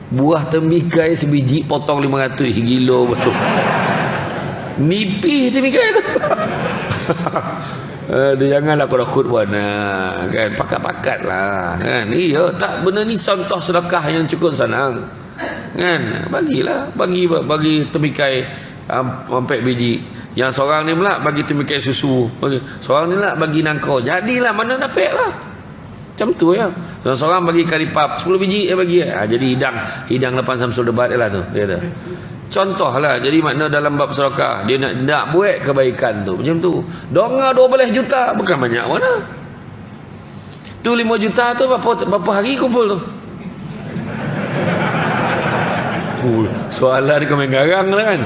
Buah tembikai sebiji potong 500. Gila betul. Nipih tembikai tu. Dia janganlah takut buat kan, pakat-pakat lah kan. Iya, tak, benda ni contoh sedekah yang cukup senang kan. Bagilah, bagi tembikai 4 biji. Yang seorang ni pula bagi tembikai susu, seorang ni lah bagi nangka. Jadilah mana dapat lah. Macam tu ya. Seorang bagi karipap 10 biji bagi. Jadi hidang lepas Samsul Debat dia lah tu. Dia tu. Contohlah, jadi makna dalam bab sedekah dia nak buat kebaikan tu macam tu. Donga 12 juta bukan banyak mana. Tu 5 juta tu berapa hari kumpul tu? Soalan kau main garang lah kan.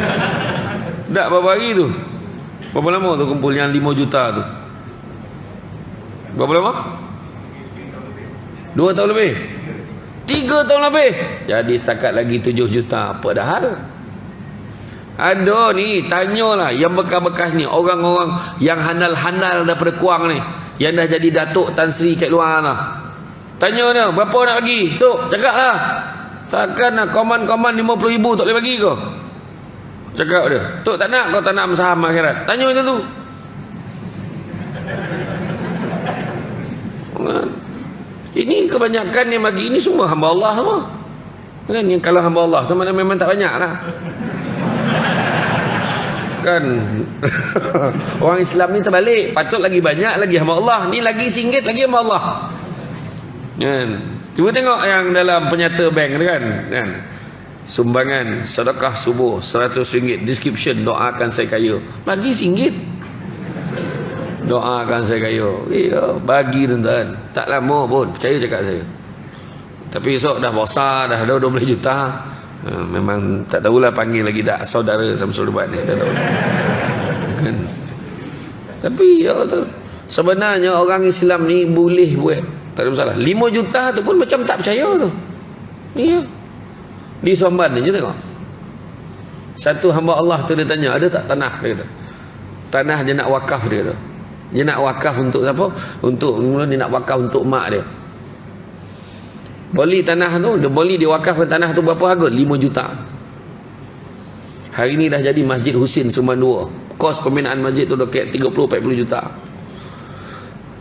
Tak berapa hari tu? Berapa lama tu kumpul yang 5 juta tu? Berapa lama? 2 tahun lebih? 3 tahun lebih? Jadi setakat lagi 7 juta. Padahal ada ni, tanyalah yang bekas-bekas ni, orang-orang yang handal-handal daripada Kuang ni, yang dah jadi Datuk Tan Sri kat luar lah. Tanya dia, berapa nak bagi? Tok, cakap lah. Takkan nak koman-koman 50,000 tak boleh bagi kau? Cakap dia, Tok tak nak kau tanam saham akhirat. Tanya macam tu. Ini kebanyakan yang bagi ini semua hamba Allah semua. Kan, yang kalau hamba Allah tu mana memang tak banyak lah. Kan orang Islam ni terbalik, patut lagi banyak lagi hamba Allah, ni lagi RM1 lagi hamba Allah kan. Cuba tengok yang dalam penyata bank tu kan, sumbangan sedekah subuh RM100, description doakan saya kaya, bagi RM1, doakan saya kaya. Bagi tuan-tuan, tak lama pun, percaya cakap saya. Tapi esok dah besar, dah ada 12 juta. Memang tak tahulah panggil lagi tak saudara Samsul Debat ni, tak tahu kan. Tapi ya, sebenarnya orang Islam ni boleh buat, tak ada masalah. 5 juta tu pun macam tak percaya tu. Ya, di Somban ni je tengok, satu hamba Allah tu dia tanya, ada tak tanah? Dia kata tanah dia nak wakaf. Dia kata dia nak wakaf untuk siapa? Untuk dia nak wakaf untuk mak dia. Beli tanah tu, dia beli, dia wakafkan tanah tu berapa harga? 5 juta. Hari ni dah jadi Masjid Husin Suman 2. Kos pembinaan masjid tu dekat 30-40 juta.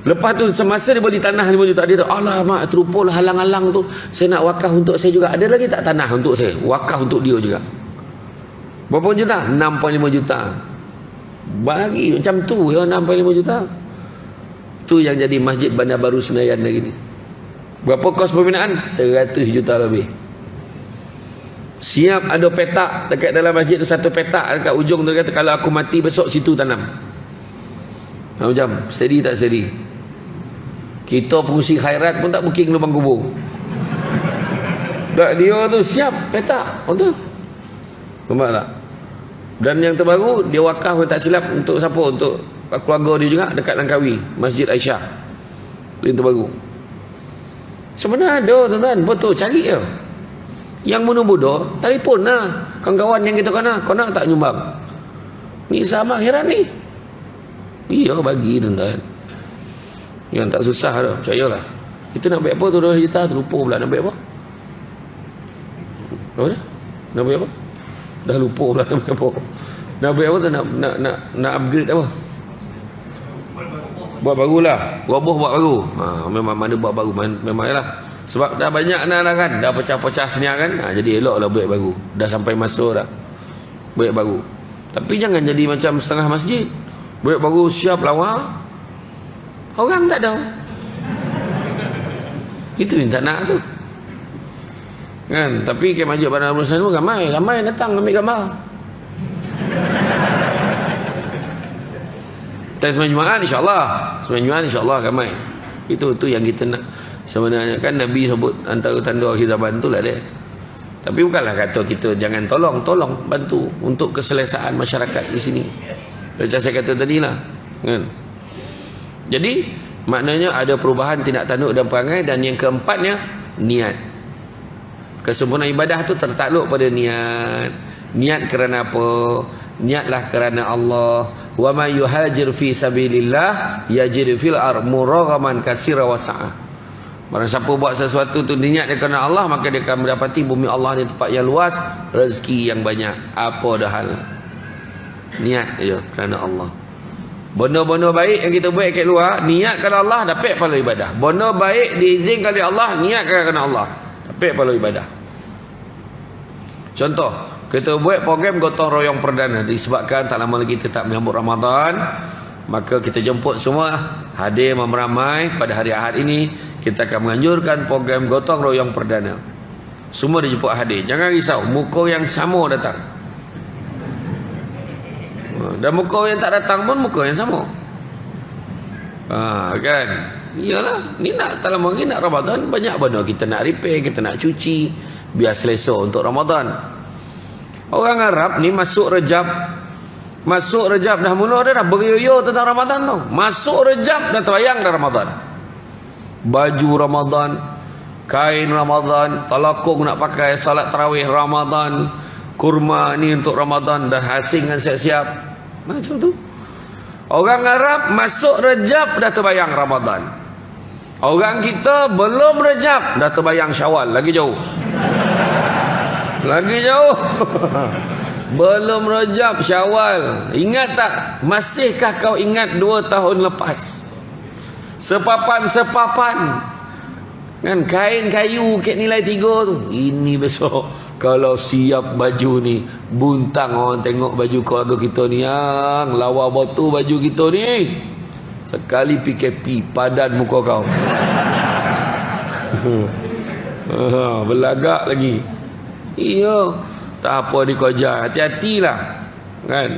Lepas tu semasa dia beli tanah 5 juta, dia tu, alamak, terupul halang-halang tu, saya nak wakaf untuk saya juga. Ada lagi tak tanah untuk saya? Wakaf untuk dia juga. Berapa juta? 6.5 juta. Bagi macam tu ya, 6.5 juta. Tu yang jadi Masjid Bandar Baru Senayan lagi ni. Berapa kos pembinaan? 100 juta lebih. Siap ada petak dekat dalam masjid tu, satu petak dekat ujung tu, kata kalau aku mati besok situ tanam. Macam steady tak steady? Kita pengusi khairat pun tak booking lubang kubur. Tak, dia tu siap petak untuk. Nampak tak? Dan yang terbaru dia wakaf tak silap untuk siapa? Untuk keluarga dia juga dekat Langkawi, Masjid Aisyah. Itu yang terbaru. Sebenarnya ada tuan-tuan, betul cari je. Yang muda-muda telefon lah kawan-kawan yang kita kenal, kau nak tak nyumbang? Ni sama akhirat ni. Iya bagi tuan-tuan. Yang tak susah dah, percayalah. Kita nak baik apa tu 2 juta, terlupa pula nak baik apa. Apa dah? Nak baik apa? Dah lupa pula nak baik apa. Nak baik apa tu, nak upgrade apa? Buat barulah. Roboh buat baru. Memang mana buat baru, memang lah. Sebab dah banyak dah kan, dah pecah-pecah seniak kan. Jadi eloklah baik baru. Dah sampai masa dah. Baik baru. Tapi jangan jadi macam setengah masjid. Baik baru siap lawa. Orang tak ada. Itu yang tak nak tu. Kan? Tapi ke Masjid Bandar Malaysia tu ramai datang ambil gambar. Dan sembahyang Jumaat insya-Allah. Sembahyang Jumaat insya-Allah ramai. Itu yang kita nak. Sebenarnya kan Nabi sebut antara tanda akhir zaman tu lah dia. Tapi bukanlah kata kita jangan tolong bantu untuk keselesaan masyarakat di sini. Macam saya kata tadi lah. Kan? Jadi maknanya ada perubahan tindak tanduk dan perangai. Dan yang keempatnya niat. Kesempurnaan ibadah tu tertakluk pada niat. Niat kerana apa? Niatlah kerana Allah. Wa may yuhajir fi sabilillah yajid fil ardh muraghaman katsira wa sa'ah. Barang siapa buat sesuatu tu niat dia kerana Allah, maka dia akan mendapati bumi Allah ni tempat yang luas, rezeki yang banyak. Apa dah hal? Niat je kerana Allah. Benda-benda baik yang kita buat kat luar, niat kerana Allah, dapat pahala ibadah. Benda baik diizinkan oleh Allah, niat kerana Allah, dapat pahala ibadah. Contoh, kita buat program gotong royong perdana disebabkan tak lama lagi kita tak menyambut Ramadan, maka kita jemput semua hadir meramai pada hari Ahad ini. Kita akan menganjurkan program gotong royong perdana. Semua dijemput hadir. Jangan risau, muka yang sama datang. Dan muka yang tak datang pun muka yang sama. Kan? Iyalah, ni nak tak lama lagi nak Ramadan, banyak benda kita nak repair, kita nak cuci biar selesa untuk Ramadan. Orang Arab ni masuk Rejab dah mula dia dah beryoyo tentang Ramadan tu. Masuk Rejab dah terbayang dah Ramadan. Baju Ramadan, kain Ramadan, talakung nak pakai, salat tarawih Ramadan, kurma ni untuk Ramadan, dah asing kan siap-siap. Macam tu. Orang Arab masuk Rejab dah terbayang Ramadan. Orang kita belum Rejab dah terbayang Syawal, lagi jauh. Lagi jauh. Belum Rejab, Syawal. Ingat tak? Masihkah kau ingat 2 tahun lepas? Sepapan kan, kain kayu kat nilai 3 tu. Ini besok kalau siap baju ni, buntang orang tengok baju keluarga kita ni, yang lawa batu baju kita ni. Sekali PKP padan muka kau. Belagak lagi. Iya, tak apa dikojar, hati-hatilah kan.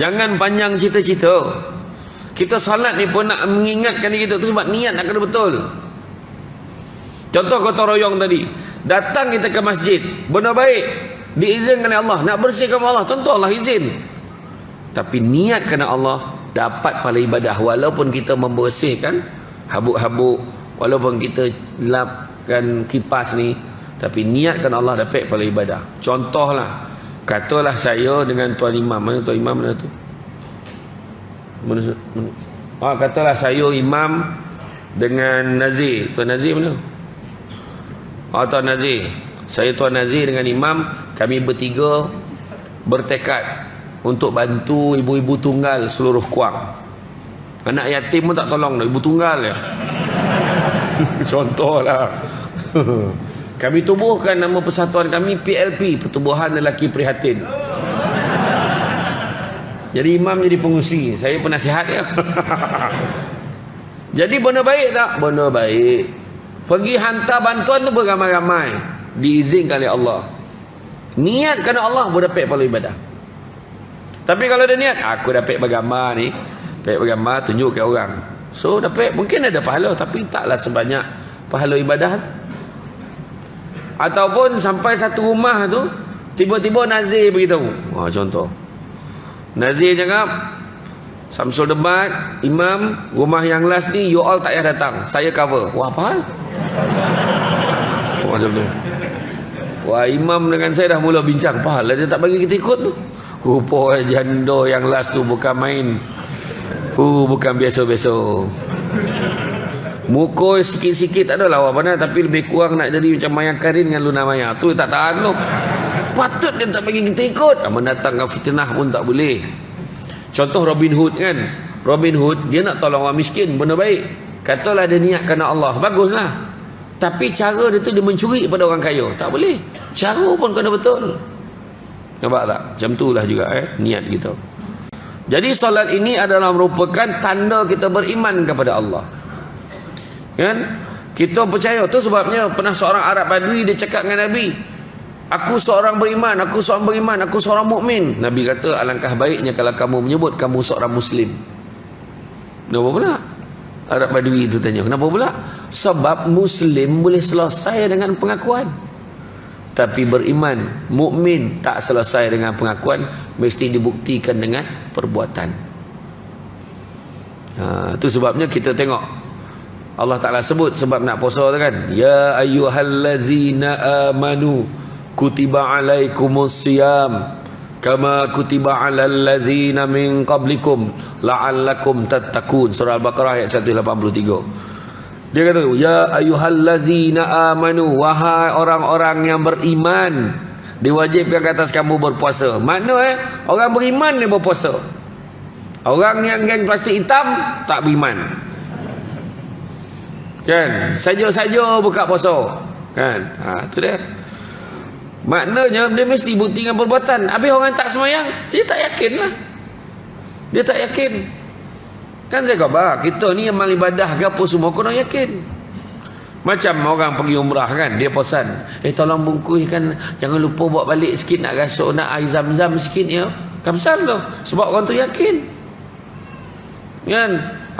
Jangan panjang cita-cita. Kita salat ni pun nak mengingatkan diri kita tu sebab niat nak kena betul. Contoh gotong royong tadi, datang kita ke masjid, benda baik diizinkan oleh Allah, nak bersihkan Allah, tentu Allah izin. Tapi niat kerana Allah, dapat pahala ibadah. Walaupun kita membersihkan habuk-habuk, walaupun kita lapkan kipas ni, tapi niat kerana Allah, dapat pahala ibadah. Contohlah, katalah saya dengan Tuan Imam. Mana Tuan Imam mana tu? Katalah saya imam dengan Nazir. Tuan Nazir mana? Tuan Nazir. Saya Tuan Nazir dengan imam, kami bertiga bertekad untuk bantu ibu-ibu tunggal seluruh Kuang. Anak yatim pun tak tolong dah, ibu tunggal ya. Contohlah. Kami tubuhkan nama persatuan kami PLP, Pertubuhan Lelaki Prihatin. Jadi imam jadi pengusi, saya penasihat ya. Jadi benda baik tak? Benda baik. Pergi hantar bantuan tu beramai-ramai, diizinkan oleh Allah. Niat kerana Allah boleh dapat pahala ibadah. Tapi kalau dia niat, aku dapat bergambar ni, dapat bergambar tunjuk ke orang, so dapat, mungkin ada pahala, tapi taklah sebanyak pahala ibadah. Ataupun sampai satu rumah tu tiba-tiba nazir beritahu, contoh nazir cakap, Samsul Debat, imam, rumah yang last ni you all tak payah datang, saya cover. Wah, apa hal? Macam tu. Wah, imam dengan saya dah mula bincang, apa hal dia tak bagi kita ikut tu? Rupa janda yang last tu bukan main, bukan biasa-biasa. Muka sikit-sikit tak adalah apa nak, tapi lebih kurang nak jadi macam Maya Karin dengan Luna Maya. Tu tak tahan tu. Patut dia tak bagi kita ikut. Mendatangkan fitnah pun tak boleh. Contoh Robin Hood kan. Robin Hood dia nak tolong orang miskin, benda baik. Katalah dia niat kerana Allah, baguslah. Tapi cara dia tu dia mencuri pada orang kaya, tak boleh. Cara pun kena betul. Nampak tak? Macam itulah juga niat kita. Jadi solat ini adalah merupakan tanda kita beriman kepada Allah. Kan? Kita percaya, tu sebabnya pernah seorang Arab Badui dia cakap dengan Nabi, aku seorang beriman, aku seorang beriman, aku seorang mukmin. Nabi kata, alangkah baiknya kalau kamu menyebut kamu seorang Muslim. Kenapa pula? Arab Badui itu tanya, kenapa pula? Sebab Muslim boleh selesai dengan pengakuan, tapi beriman, mukmin tak selesai dengan pengakuan, mesti dibuktikan dengan perbuatan. Itu sebabnya kita tengok Allah Ta'ala sebut sebab nak puasa tu kan, ya ayyuhallazina amanu kutiba alaikumusiyam kama kutiba alal ladzina min qablikum la'allakum tattaqun. Surah Al-Baqarah ayat 183. Dia kata, ya ayyuhallazina amanu, wahai orang-orang yang beriman, diwajibkan ke atas kamu berpuasa. Makna orang beriman dia berpuasa. Orang yang geng plastik hitam tak beriman. Kan? Saja-saja buka puasa. Kan? Tu dia. Maknanya dia mesti bukti dengan perbuatan. Habis orang tak semayang, dia tak yakin lah. Dia tak yakin. Kan saya kata, kita ni amal ibadah ke apa semua kena yakin. Macam orang pergi umrah kan, dia pesan, tolong bungkuskan, jangan lupa bawa balik sikit, nak rasuk, nak air zam-zam sikit ya. Kamsal tu. Sebab orang tu yakin. Kan?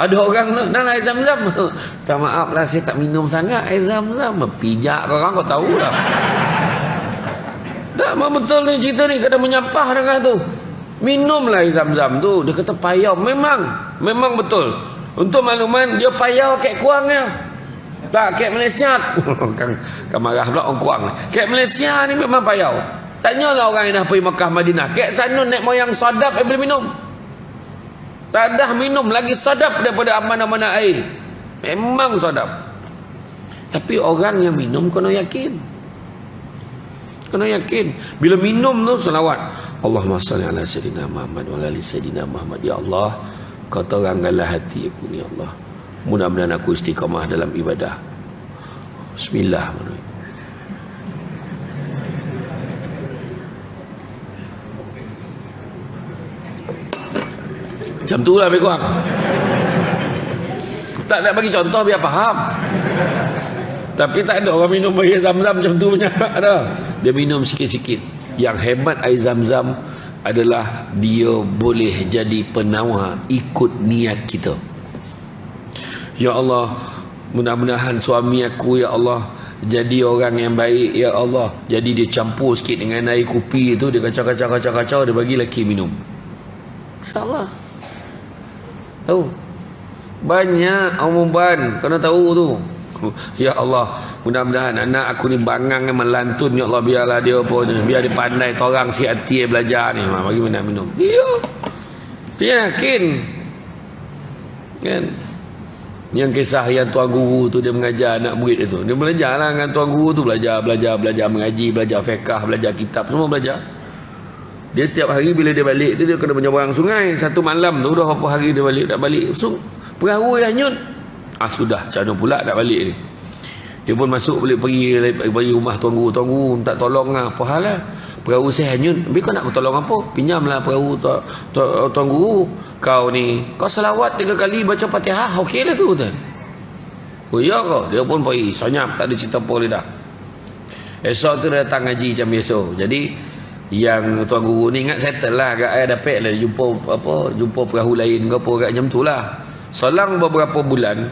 Ada orang tu, nak air zam-zam. Tak, maaf lah, saya tak minum sangat air zam-zam. Pijak korang, kau tahulah. Tak, betul ni cerita ni, kadang menyampah dengan tu. Minumlah air zam-zam tu. Dia kata payau. Memang betul. Untuk makluman, dia payau kek kuangnya. Tak, kek Malaysia. kan marah pula orang kuang. Kek Malaysia ni memang payau. Tanyalah orang yang dah pergi Mekah Madinah. Kek sana naik moyang sadap boleh minum. Tak dah minum lagi sadap daripada mana-mana air. Memang sadap. Tapi orang yang minum kena yakin. Kena yakin. Bila minum tu selawat, Allahumma salli ala sayyidina Muhammad wa ala ali sayyidina Muhammad. Ya Allah, kau terangkanlah hati aku ni, ya Allah. Mudah-mudahan aku istiqamah dalam ibadah. Bismillahirrahmanirrahim. Macam tu lah lebih kurang. Tak nak bagi contoh biar faham. Tapi tak ada orang minum air zam-zam macam tu punya. Ada. Dia minum sikit-sikit. Yang hebat air zam-zam adalah dia boleh jadi penawar ikut niat kita. Ya Allah, mudah-mudahan suami aku, ya Allah, jadi orang yang baik, ya Allah. Jadi dia campur sikit dengan air kopi tu, dia kacau-kacau, dia bagi lelaki minum. InsyaAllah. Tahu? Banyak umuman kena tahu tu. Ya Allah, mudah-mudahan anak aku ni bangang melantun, ya Allah, biarlah dia apa, biar dia pandai torang si hati belajar ni, bagi minum. Iya. Dia yakin. Kan? Yang kisah yang tuan guru tu dia mengajar anak murid itu. Dia belajarlah dengan tuan guru tu, belajar mengaji, belajar fiqh, belajar kitab, semua belajar. Dia setiap hari bila dia balik tu, dia kena menyeberang sungai. Satu malam tu dah berapa hari dia balik, tak balik. Perahu yang hanyut. Sudah, macam mana pula nak balik ni. Dia pun masuk boleh pergi rumah tuan guru. Tuan guru minta tolong lah. Apa hal lah? Perahu saya hanyut. Habis kau nak aku tolong apa? Pinjamlah perahu tuan guru. Kau ni, kau selawat 3 kali baca Fatihah, okey lah tu. Oh iya kau? Dia pun pergi. Senyap, tak ada cerita apa dia dah. Esok tu dia datang ngaji macam biasa. Jadi Yang tuan guru ni ingat settle lah agak ayah dapat lah jumpa perahu lain ke apa agak macam tu lah. Selang beberapa bulan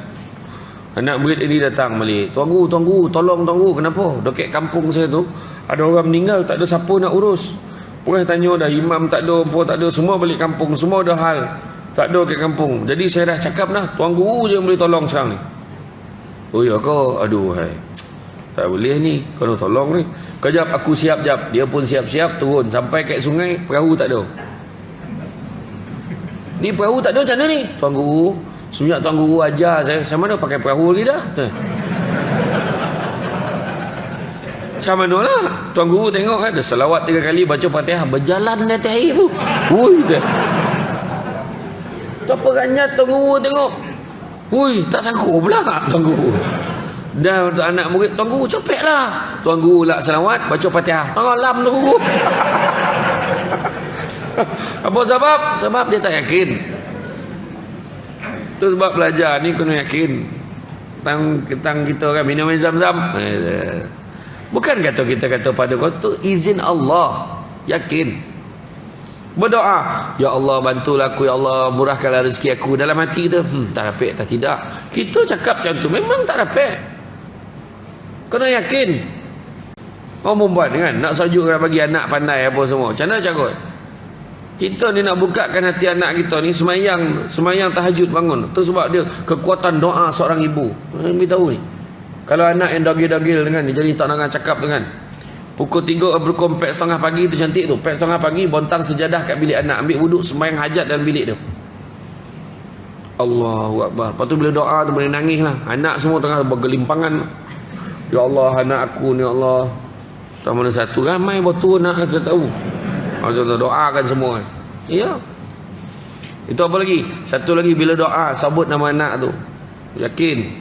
anak murid ini datang balik. Tuan guru tolong tuan guru, kenapa? Dekat kampung saya tu ada orang meninggal, tak ada siapa nak urus. Orang tanya dah, imam tak ada, apa tak ada, semua balik kampung, semua ada hal tak ada kat kampung. Jadi saya dah cakap dah, tuan guru je boleh tolong sekarang ni. Oh ya kau, aduh hai, tak boleh ni, kau nak tolong ni. Kejap aku siap jap. Dia pun siap-siap turun sampai kat sungai, perahu tak ada. Ni perahu tak ada macam mana ni? Tuan guru, semenjak tuan guru ajar saya, macam mana pakai perahu lagi dah? Macam mana lah? Tuan guru tengok ada selawat 3 kali, baca Fatihah, berjalan di atas air tu. Hui, tak peranyat tuan guru tengok. Hui, tak sanggup pula tuan guru. Dah anak murid, tuan guru copek lah. Tuan guru lah selawat, baca Fatihah. Alam tuan guru. Apa sebab? Sebab dia tak yakin. Itu sebab belajar ni kena yakin. Tentang kita kan minum Zam-Zam. Bukan kita kata pada kau tu izin Allah. Yakin. Berdoa, ya Allah bantulah aku, ya Allah murahkanlah rezeki aku. Dalam hati kita, tak dapat tak tidak. Kita cakap macam tu memang tak dapat. Kena yakin. Kau membuat kan, nak sajuk nak bagi anak pandai apa semua. Macam mana cara? Kita ni nak bukakan hati anak kita ni semayang tahajud bangun. Tu sebab dia kekuatan doa seorang ibu. Beritahu ni. Kalau anak yang dagil-dagil dengan ni, jadi tak nak cakap dengan. Pukul 3 berkom 4:30 pagi tu cantik tu. 4:30 pagi bontang sejadah kat bilik anak, ambil wuduk sembahyang hajat dalam bilik dia. Allahu Akbar. Lepas tu bila doa tu boleh nangis lah. Anak semua tengah bergelimpangan. Ya Allah anak aku ni, ya Allah. Tak mana satu ramai betul nak kita tahu. Maksudnya doakan semua. Ya. Itu apa lagi? Satu lagi bila doa sebut nama anak tu. Yakin.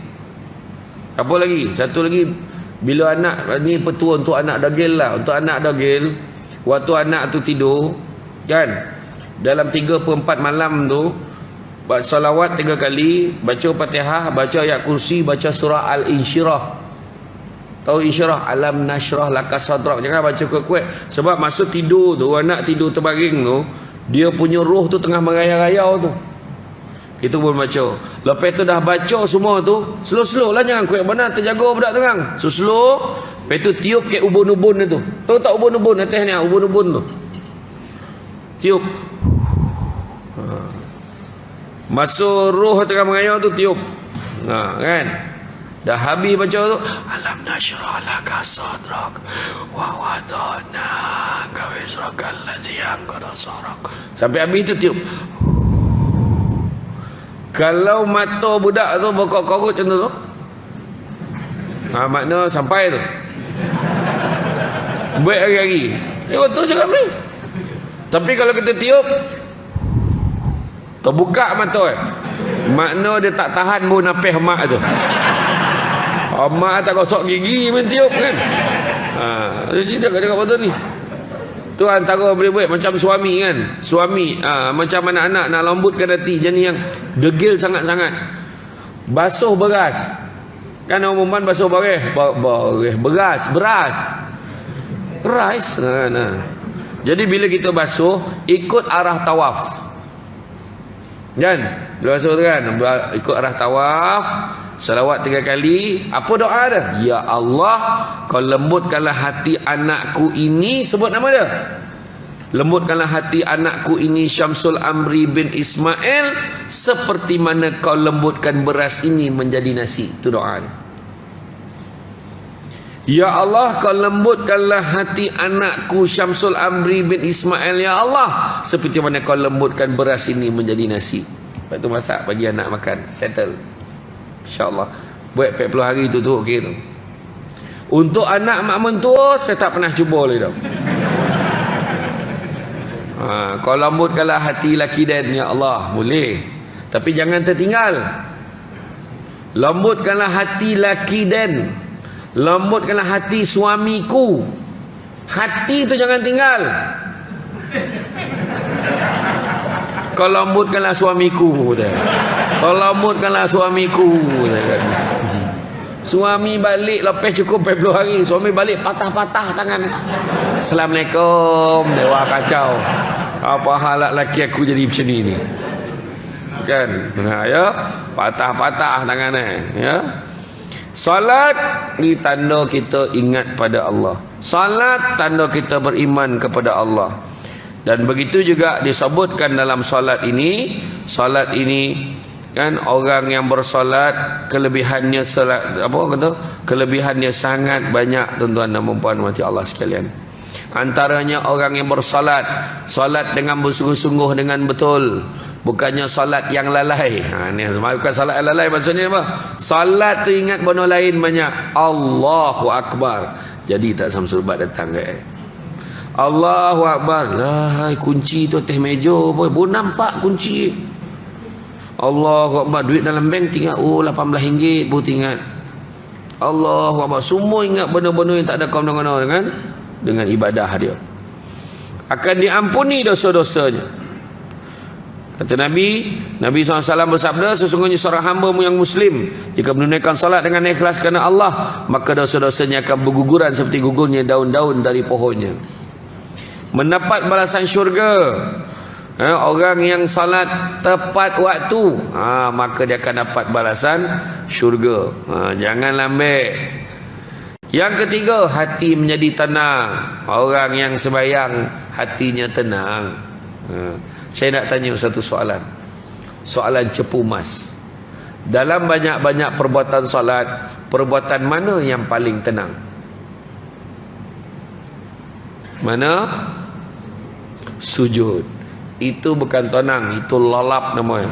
Apa lagi? Satu lagi bila anak ni petua untuk anak dagil lah. Untuk anak dagil, waktu anak tu tidur kan, dalam 3/4 malam tu baca salawat 3 kali, baca Fatihah, baca ayat kursi, baca surah Al-Insyirah. Tahu insyirah? Alam nashrah laka sadrak. Jangan baca kuat-kuat. Sebab masa tidur tu, anak tidur terbaring tu, dia punya roh tu tengah merayau-rayau tu. Kita pun baca. Lepas tu dah baca semua tu, slow-slow lah, jangan kuat benar, terjaga budak terang. Slow. Lepas tu tiup ke ubun-ubun tu. Tahu tak ubun-ubun atas ni? Ubun-ubun tu. Tiup. Masa roh tengah merayau tu tiup. Kan? Dah habis baca tu, alam nashrah laka sadrak wa wadana ka wizrakal ladzi anqadha sarak. Sampai habis tu tiup. Kalau mata budak tu berkorut-korut macam tu, makna sampai tu. Buat hari-hari. Betul cakap ni. Tapi kalau kita tiup, terbuka mata, makna dia tak tahan pun napih mak tu. Mak tak gosok gigi pun tiup kan. Dia cakap betul ni. Tu antara boleh buat macam suami kan. Suami macam anak-anak nak lembutkan hati, jenis yang degil sangat-sangat. Basuh beras. Kan umuman basuh beras. Beras. Jadi bila kita basuh, ikut arah tawaf. Kan? Bila basuh tu kan, ikut arah tawaf. Salawat 3 kali. Apa doa dia? Ya Allah, kau lembutkanlah hati anakku ini. Sebut nama dia. Lembutkanlah hati anakku ini Syamsul Amri bin Ismail seperti mana kau lembutkan beras ini menjadi nasi. Itu doa dia. Ya Allah, kau lembutkanlah hati anakku Syamsul Amri bin Ismail, ya Allah, seperti mana kau lembutkan beras ini menjadi nasi. Lepas tu masak bagi anak makan. Settle. InsyaAllah. Buat 40 hari tu okey tu. Untuk anak mak mentua, saya tak pernah cuba lagi dah. Kau lembutkanlah hati laki dan, ya Allah, boleh. Tapi jangan tertinggal. Lembutkanlah hati laki dan, lembutkanlah hati suamiku. Hati tu jangan tinggal. Kau lembutkanlah suamiku. Kau lembutkanlah suamiku. Suami balik lepas cukup 40 hari, suami balik patah-patah tangan. Assalamualaikum, dewa kacau. Apa hal lelaki aku jadi macam ni kan? Ya, patah-patah tangannya, ya. Salat ni tanda kita ingat pada Allah. Salat tanda kita beriman kepada Allah. Dan begitu juga disebutkan dalam salat ini kan, orang yang bersolat kelebihannya salat, apa kata, kelebihannya sangat banyak, tuan-tuan dan puan-puan mati Allah sekalian. Antaranya orang yang bersolat, solat dengan bersungguh-sungguh dengan betul, bukannya solat yang lalai. Ni bukan solat yang lalai, maksudnya apa? Solat tu ingat benda lain banyak. Allahu Akbar. Jadi tak Samsul Bat datang Allahu Akbar. Lah, kunci tu atas meja boy. Pun nampak kunci. Allahu Akbar. Duit dalam bank tinggal RM18 pun ingat. Allahu Akbar. Semua ingat benda-benda yang tak ada kena-kena dengan ibadah dia. Akan diampuni dosa-dosanya. Kata Nabi SAW bersabda, sesungguhnya seorang hamba yang muslim jika menunaikan salat dengan ikhlas kerana Allah, maka dosa-dosanya akan berguguran seperti gugurnya daun-daun dari pohonnya. Mendapat balasan syurga. Orang yang salat tepat waktu, maka dia akan dapat balasan syurga. Jangan lambat. Yang ketiga, hati menjadi tenang. Orang yang sembahyang hatinya tenang. Saya nak tanya satu soalan. Soalan cepu mas. Dalam banyak-banyak perbuatan salat, perbuatan mana yang paling tenang? Mana? Sujud. Itu bukan tenang, itu lalap namanya.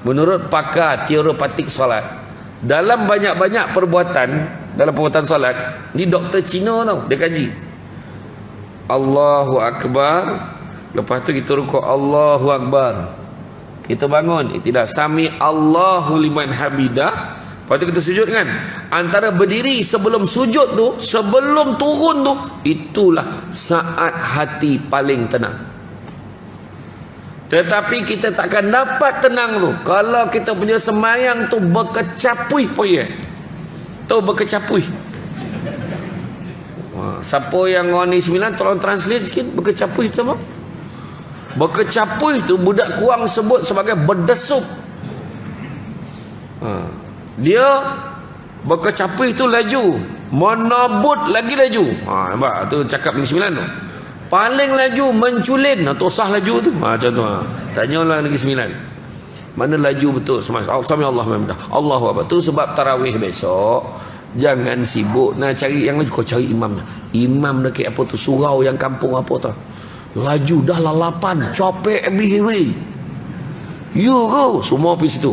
Menurut pakar teoretik salat, dalam banyak-banyak perbuatan, dalam perbuatan salat, ni doktor Cina tau, dia kaji. Allahu Akbar, lepas tu kita rukuk Allahu Akbar, kita bangun tidak sami Allahu liman hamidah. Lepas tu kita sujud kan. Antara berdiri sebelum sujud tu, sebelum turun tu, itulah saat hati paling tenang. Tetapi kita takkan dapat tenang tu kalau kita punya sembahyang tu berkecapuih poye. Tu berkecapuih. Siapa yang ngoni 9 tolong translate sikit berkecapuih tu apa? Berkecapuih tu budak kuang sebut sebagai berdesup. Dia berkecapuih tu laju, menabut lagi laju. Nampak tu cakap Negeri Sembilan tu. Paling laju menculin, tu sah laju tu. Macam tu. Tanyalah Negeri Sembilan. Mana laju betul semasa Sami Allah Muhammadah. Allahu Akbar. Tu sebab tarawih besok jangan sibuk nak cari yang laju, kau cari imamnya. Imam dekat apa tu, surau yang kampung apa tu. Laju dah lalapan, capek bihiwi. You go, semua pergi situ.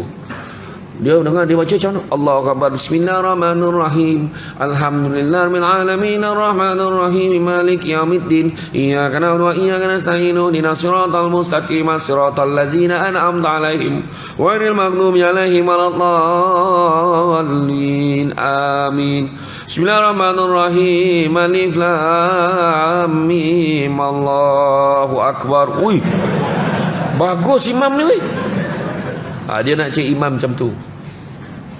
Dia dengar dia baca macam mana? Allahu Akbar. Bismillahirrahmanirrahim. Alhamdulillahirabbil alamin arrahmanir rahim maliki yaumiddin. Iyyaka na'budu wa iyyaka nasta'in. Ihdinas siratal mustaqim siratal ladzina an'amta 'alaihim ghairil maghdubi 'alaihim waladdallin. Amin. Bismillahirrahmanirrahim. Alif lam mim. Allahu Akbar. Ui. Bagus imam ni weh. Dia nak cari imam macam tu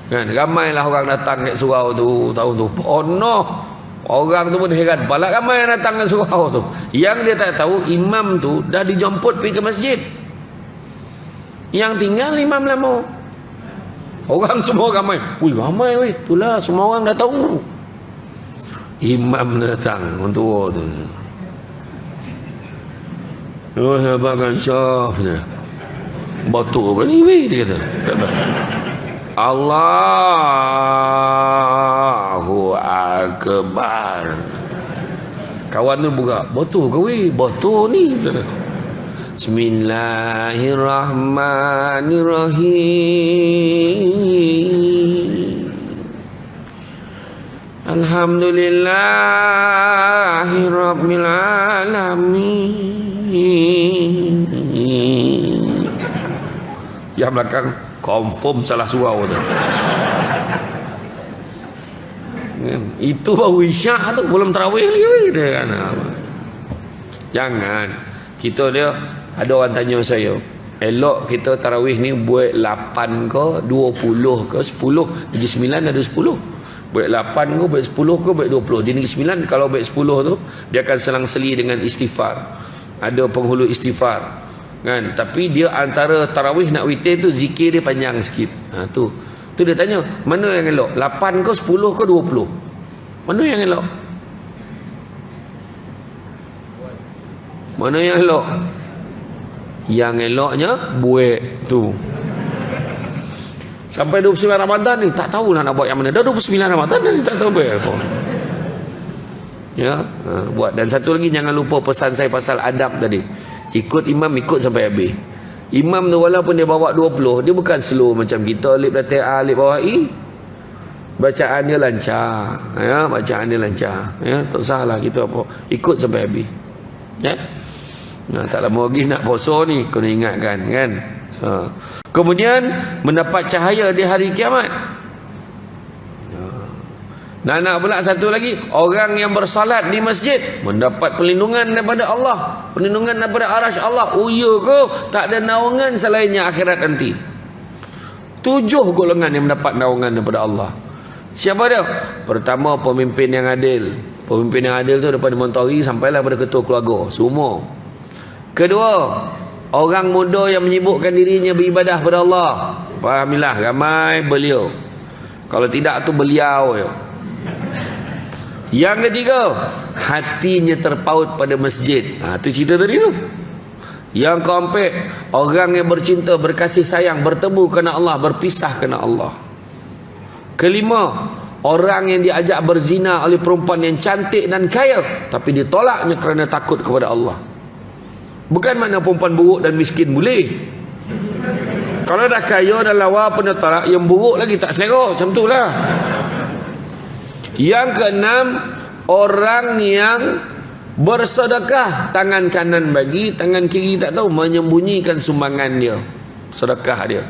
kan. Ramailah orang datang kat surau tu tahun tu. Oh no, orang tu pun heran, balak ramai yang datang ke surau tu. Yang dia tak tahu, imam tu dah dijemput pergi ke masjid, yang tinggal imam lama. Orang semua ramai. Wih ramai weh. Itulah semua orang dah tahu imam datang untuk tu. Oh hebatkan syaf dia. Betul ke ni weh, dia kata. Allahu Akbar. Kawan tu buka, betul ke weh? Betul ni. Bismillahirrahmanirrahim. Alhamdulillahirabbil alamin. Yang belakang confirm salah surau tu. Itu baru isyak tu, belum tarawih lagi dia kan. Jangan. Kita dia ada orang tanya saya, Elok kita tarawih ni buat 8 ke 20 ke 10. Negeri 9 ada 10. Buat 8 ke buat 10 ke buat 20. Di Negeri 9 kalau buat 10 tu dia akan selang-seli dengan istighfar. Ada penghulu istighfar kan. Tapi dia antara tarawih nak witir tu zikir dia panjang sikit. Tu dia tanya, mana yang elok? 8 ke 10 ke 20? Mana yang elok? Mana yang elok? Yang eloknya buat tu. Sampai 29 Ramadan ni tak tahulah nak buat yang mana. Dah 29 Ramadan ni tak tahu buat apa. Ya, buat. Dan satu lagi, jangan lupa pesan saya pasal adab tadi. Ikut imam, ikut sampai habis. Imam tu walaupun dia bawa 20, dia bukan slow macam kita alif latih a alif bawah i. Bacaan dia lancar. Ya, bacaan dia lancar. Ya, tak usahlah kita apa. Ikut sampai habis. Ya. Nah, tak lama lagi nak puasa ni, kena ingatkan kan. Kemudian mendapat cahaya di hari kiamat. Nah, nak pula satu lagi, orang yang bersalat di masjid mendapat perlindungan daripada Allah, perlindungan daripada arasy Allah. Oh ya ke? Tak ada naungan selainnya akhirat nanti. 7 golongan yang mendapat naungan daripada Allah. Siapa dia? Pertama, pemimpin yang adil. Pemimpin yang adil tu daripada mentari sampailah pada ketua keluarga semua. Kedua, orang muda yang menyibukkan dirinya beribadah kepada Allah. Fahamilah, ramai beliau. Kalau tidak tu beliau ya. Yang ketiga, hatinya terpaut pada masjid. Tu cerita tadi tu. Yang keempat, orang yang bercinta, berkasih sayang, bertemu kerana Allah, berpisah kerana Allah. Kelima, orang yang diajak berzina oleh perempuan yang cantik dan kaya, tapi ditolaknya kerana takut kepada Allah. Bukan makna perempuan buruk dan miskin boleh. Kalau dah kaya dan lawa pun dah tolak, yang buruk lagi tak selera. Macam tu lah. Yang keenam, orang yang bersedekah, tangan kanan bagi, tangan kiri tak tahu, menyembunyikan sumbangan dia, sedekah dia.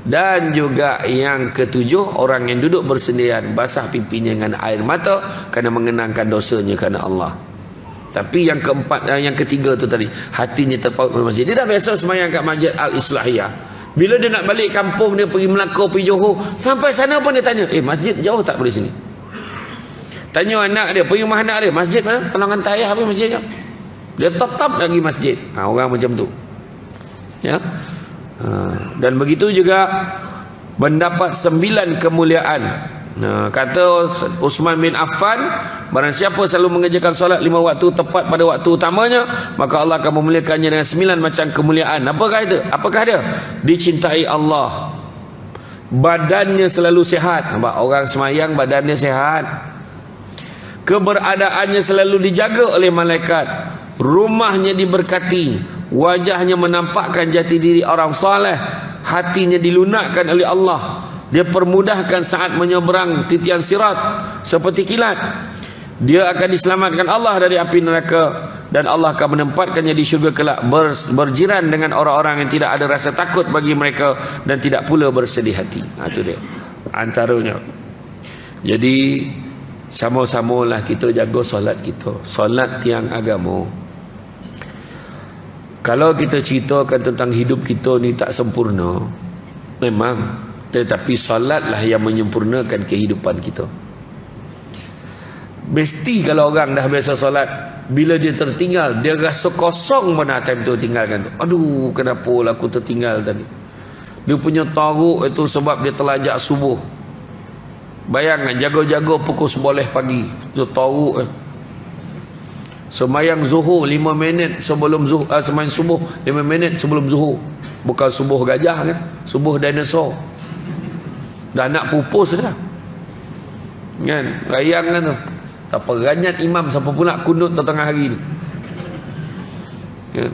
Dan juga yang ketujuh, orang yang duduk bersendirian, basah pipinya dengan air mata kerana mengenangkan dosanya kerana Allah. Tapi yang keempat, yang ketiga tu tadi, hatinya terpaut pada masjid. Dia dah biasa sembahyang kat Masjid Al-Islahiyah. Bila dia nak balik kampung dia, pergi Melaka, pergi Johor, sampai sana pun dia tanya, masjid jauh tak dari sini? Tanya anak dia, pergi rumah anak dia, masjid mana? Tolong hantar ayah apa masjidnya? Dia tetap lagi masjid. Orang macam tu. Ya. Dan begitu juga mendapat 9 kemuliaan. Kata Uthman bin Affan, barang siapa selalu mengerjakan solat 5 waktu tepat pada waktu utamanya, maka Allah akan memuliakannya dengan 9 macam kemuliaan. Apakah itu? Apakah dia? Dicintai Allah, badannya selalu sihat. Nampak? Orang semayang badannya sihat, keberadaannya selalu dijaga oleh malaikat, rumahnya diberkati, wajahnya menampakkan jati diri orang soleh, hatinya dilunakkan oleh Allah, dia permudahkan saat menyeberang titian sirat seperti kilat, dia akan diselamatkan Allah dari api neraka, dan Allah akan menempatkannya di syurga kelak, berjiran dengan orang-orang yang tidak ada rasa takut bagi mereka dan tidak pula bersedih hati. Itu dia antaranya. Jadi sama-samalah kita jaga solat kita, solat tiang agama. Kalau kita ceritakan tentang hidup kita ni tak sempurna, memang, tetapi solatlah yang menyempurnakan kehidupan kita. Mesti kalau orang dah biasa solat, bila dia tertinggal, dia rasa kosong mana time tu tinggalkan tu. Aduh, kenapa lah aku tertinggal tadi. Dia punya taruk itu sebab dia terlajak subuh. Bayangkan, jaga-jaga pukul 11 pagi, dia taruk semayang zuhur 5 minit sebelum zuhur, semayang subuh 5 minit sebelum zuhur. Bukan subuh gajah kan, subuh dinosaur. Dah nak pupus dah kan, rayang kan tu. Tak peranyat imam siapa pula kunut tengah hari ni kan.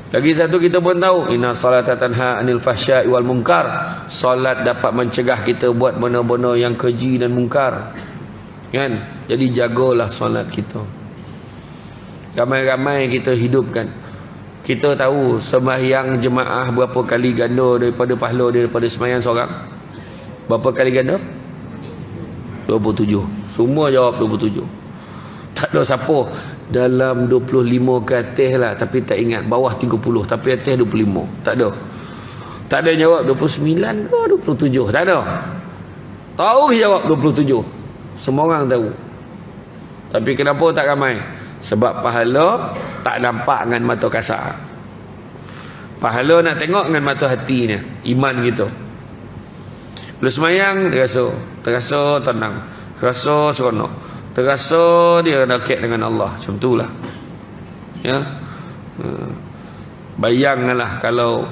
Lagi satu kita pun tahu, inna salata tanha anil fahsya'i wal munkar. Solat dapat mencegah kita buat benda-benda yang keji dan mungkar kan. Jadi jagalah solat kita. Ramai-ramai kita hidupkan. Kita tahu sembahyang jemaah berapa kali ganda daripada pahala daripada sembahyang seorang? Berapa kali ganda? 27. Semua jawab 27. Tak ada siapa. dalam 25 ke atas lah, tapi tak ingat, bawah 30 tapi atas 25. Tak ada. Tak ada jawab 29 ke 27. Tak ada. Tahu jawab 27. Semua orang tahu. Tapi kenapa tak ramai? Sebab pahala tak nampak dengan mata kasar. Pahala nak tengok dengan mata hati ni, iman kita. Bila semayang dia terasa tenang, terasa seronok, terasa dia dekat dengan Allah. Macam itulah. Ya. Bayangkanlah kalau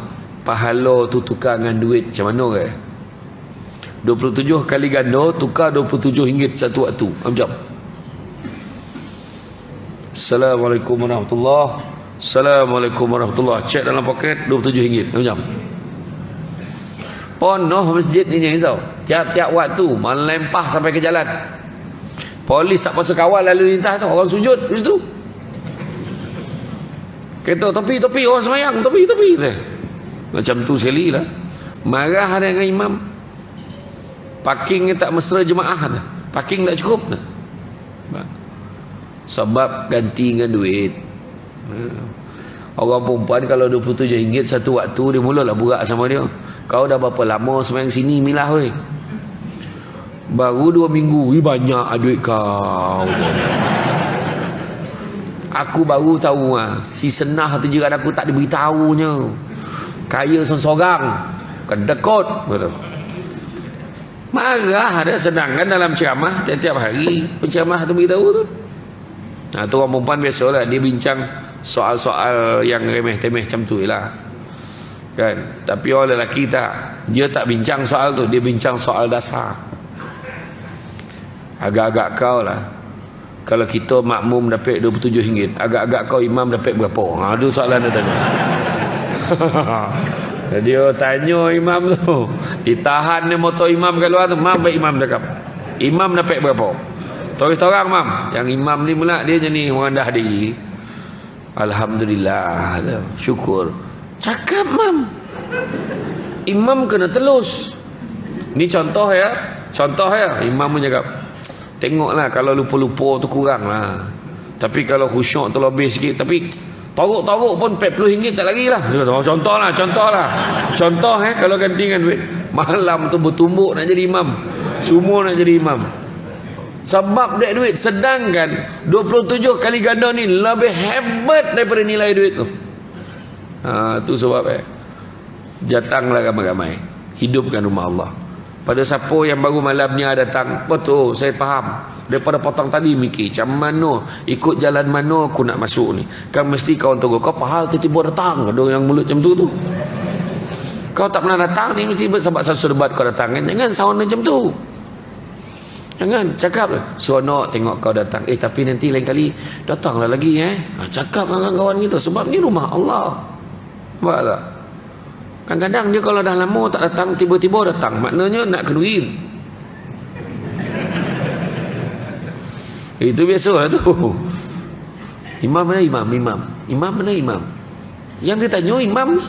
pahala tu tukar dengan duit, macam mana ke? 27 kali ganda tukar RM27 satu waktu. Macam. Assalamualaikum warahmatullahi. Assalamualaikum warahmatullahi. Cek dalam poket RM27. Macam. Penuh masjid ni risau. Tiap-tiap waktu melempah sampai ke jalan. Polis tak pasal kawal lalu lintas tu, orang sujud di situ. Kata tepi orang semayang, tepi. Macam tu sekali lah. Marah dengan imam. Parking tak mesra jemaah dah. Parking tak cukup dah. Sebab ganti dengan duit. Orang perempuan kalau RM27 satu waktu, dia mulalah burak sama dia. Kau dah berapa lama semayang sini milah weh? Baru 2 minggu. Banyak duit kau. Aku baru tahu si Senah tu jiran aku tak diberitahunya. Kaya seorang. Kedekut. Betul. Marah ada, sedangkan dalam ceramah tiap-tiap hari penceramah tu beritahu tu. Nah, tu orang perempuan biasalah, dia bincang soal-soal yang remeh-temeh macam tu lah. Kan? Tapi orang lelaki tak. Dia tak bincang soal tu, dia bincang soal dasar. Agak-agak kau lah, kalau kita makmum dapat RM27, agak-agak kau imam dapat berapa? Itu soalan dia tanya. Dia tanya imam tu, ditahan ni motor imam kat luar tu. Mam, baik imam cakap, imam dapat berapa? Terus orang mam, yang imam ni pula dia jenis orang dah diri. Alhamdulillah, syukur. Cakap mam, imam kena telus. Ni contoh ya, imam pun cakap, tengoklah kalau lupa-lupa tu kurang lah, tapi kalau khusyuk tu lebih sikit. Tapi torok-torok pun RM40 tak lagi lah. Contoh lah. Contoh kalau ganti dengan duit. Malam tu bertumbuk nak jadi imam. Semua nak jadi imam. Sebab duit. Sedangkan 27 kali ganda ni lebih hebat daripada nilai duit tu. Tu sebab datanglah ramai-ramai. Hidupkan rumah Allah. Pada siapa yang baru malam ni datang, betul, saya faham. Daripada potong tadi mikir, macam mana, ikut jalan mana aku nak masuk ni. Kan mesti kau tunggu, kau pahal tiba-tiba datang. Ada yang mulut macam tu. Kau tak pernah datang ni, mesti sebab satu debat kau datang kan. Jangan sound macam tu. Jangan, cakap seronok tengok kau datang. Tapi nanti lain kali datanglah lagi cakap dengan kawan kita. Sebab ni rumah Allah. Nampak tak? Kadang-kadang dia kalau dah lama tak datang, tiba-tiba datang, maknanya nak keduit. Itu biasalah tu. Imam mana imam? Imam mana imam? Yang dia tanya imam ni.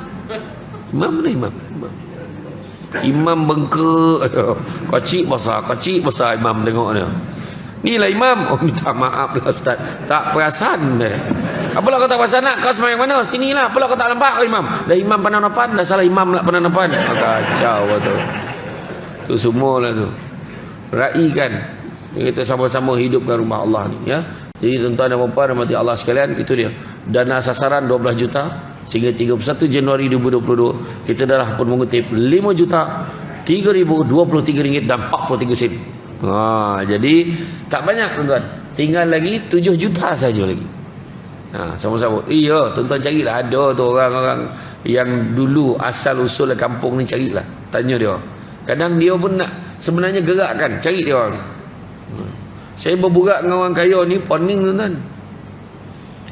Imam mana imam? Imam bengkak. Kacik besar imam tengok dia. Inilah imam. Minta maaf lah ustaz, tak perasan dia. Apalah kau tak perasan nak? Kau semayang mana? Sinilah. Apalah kau tak nampak imam? Dah imam pandang depan, dah salah imam lah pandang depan. Kacau lah tu. Tu semua lah tu. Raikan. Kita sama-sama hidupkan rumah Allah ni ya. Jadi tuan-tuan dan puan-puan rahmati Allah sekalian, itu dia. Dana sasaran 12 juta sehingga 31 Januari 2022 kita dah pun mengutip 5 juta 3,023 ringgit dan 43 sen. Jadi tak banyak tuan-tuan. Tinggal lagi 7 juta saja lagi. Sama-sama. Iya, tuan-tuan carilah, ada tu orang-orang yang dulu asal usul kampung ni, carilah. Tanya dia. Kadang dia pun nak sebenarnya gerakkan, cari dia orang. Saya berburak dengan orang kaya ni, poning tuan-tuan.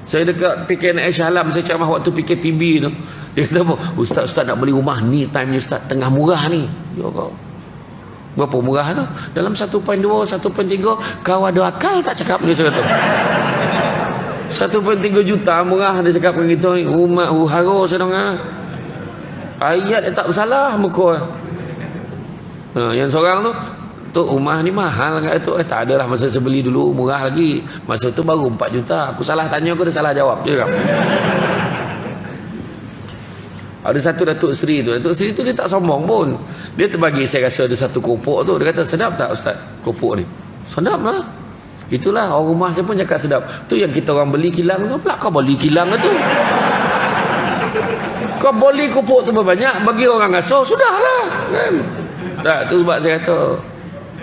Saya dekat PKN Shah Alam, saya ceramah waktu PKPB tu. Dia kata, ustaz nak beli rumah ni, time ni ustaz, tengah murah ni. Ya kau. Berapa murah tu? Dalam 1.2, 1.3, kau ada akal tak cakap dia cakap tu? 1.3 juta murah dia cakap dengan kita ni. Rumah haro saya dengar. Ayat dia tak bersalah muka. Yang seorang tu Tok, rumah ni mahal kan Tok? Tak adalah, masa saya beli dulu murah lagi. Masa tu baru 4 juta. Aku salah tanya, aku dah salah jawab je kan. Ada satu Datuk Seri tu. Datuk Seri tu dia tak sombong pun. Dia terbagi, saya rasa ada satu kopok tu. Dia kata, sedap tak Ustaz kopok ni? Sedap lah. Itulah orang rumah saya pun cakap sedap. Tu yang kita orang beli kilang tu. Pula kau beli kilang tu. Kau beli kopok tu berbanyak, bagi orang asuh, sudahlah kan. Tak, tu sebab saya kata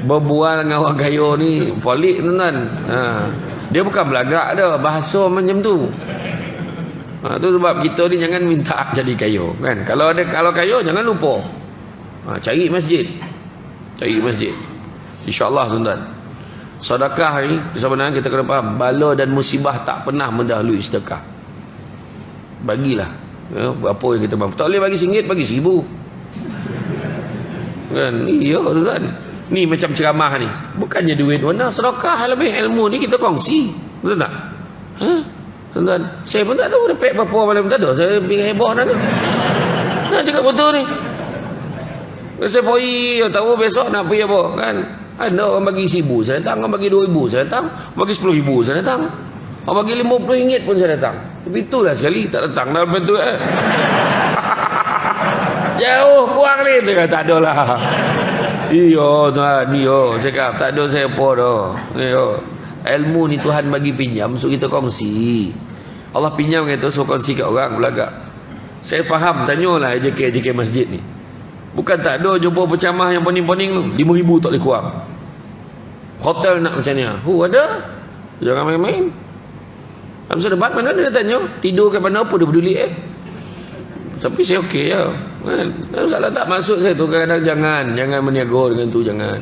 berbual dengan orang kaya ni polik tuan-tuan. Dia bukan belagak dah, bahasa macam tu. Tu sebab kita ni jangan minta jadi kaya kan. Kalau kaya jangan lupa cari masjid. Cari masjid. InsyaAllah tuan-tuan. Sedekah ni sebenarnya kita kena faham, bala dan musibah tak pernah mendahului sedekah. Bagilah berapa yang kita mampu. Tak boleh bagi RM1, bagi RM1,000 kan. Ya tuan-tuan, ni macam ceramah ni, bukannya duit mana, sedekah lebih. Ilmu ni kita kongsi, betul tak? Tuan-tuan, saya pun tak tahu dapat berapa malam, tak ada. Saya pergi heboh dah tu. Nak cakap betul ni. Saya pergi, tahu besok nak pergi apa kan. Ada orang bagi RM1,000 saya datang, orang bagi RM2,000 saya datang, bagi RM10,000 saya datang, orang bagi RM50 pun saya datang. Tapi itulah sekali tak datang dalam bentuk jauh kurang ni. Dia kata tak ada lah. Iyo tuan, iyo cakap tak ada saya apa dah. Iyo, ilmu ni Tuhan bagi pinjam, so kita kongsi. Allah pinjam kita, so kongsi kat orang belagak. Saya faham, tanyalah AJK masjid ni. Bukan tak ada jumpa pecamah yang poning-poning tu, RM5,000 tak boleh kurang. Hotel nak macam ni, ada. Jangan main-main. Hamzah debat mana dia tanya, tidur ke mana, apa dia peduli Tapi saya okey je kan. Salah tak maksud saya tu kadang-kadang jangan berniaga dengan tu, jangan.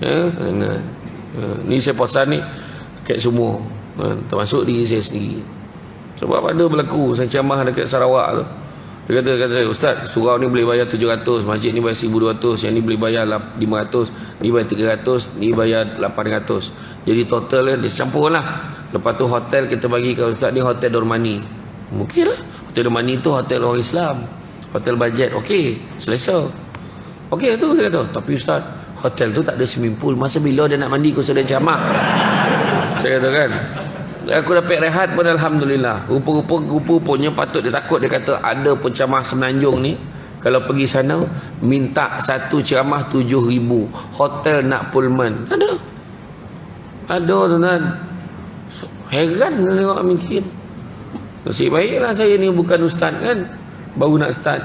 Jangan. Ni saya pesan ni kat semua, termasuk diri saya sendiri. Sebab ada berlaku saya ceramah dekat Sarawak tu. Dia kata saya, Ustaz, surau ni boleh bayar 700, masjid ni bayar 1,200, yang ni boleh bayar 500, ni bayar 300, ni bayar 800. Jadi total dia campur lah. Lepas tu hotel kita bagi ke Ustaz ni hotel Dormani. Mungkin lah. Hotel Dormani tu hotel orang Islam. Hotel bajet, okey, selesa. Okey tu saya kata. Tapi Ustaz, hotel tu tak ada swimming pool. Masa bila dia nak mandi kau sudah ceramah? Saya kata kan. Aku dapat rehat pun alhamdulillah. Rupa-rupanya patut dia takut. Dia kata ada pencamah Semenanjung ni, kalau pergi sana minta satu ceramah 7,000, hotel nak Pullman. Ada tuan-tuan. Heran tengok mungkin. Nasib baiklah saya ni bukan ustaz kan, baru nak start.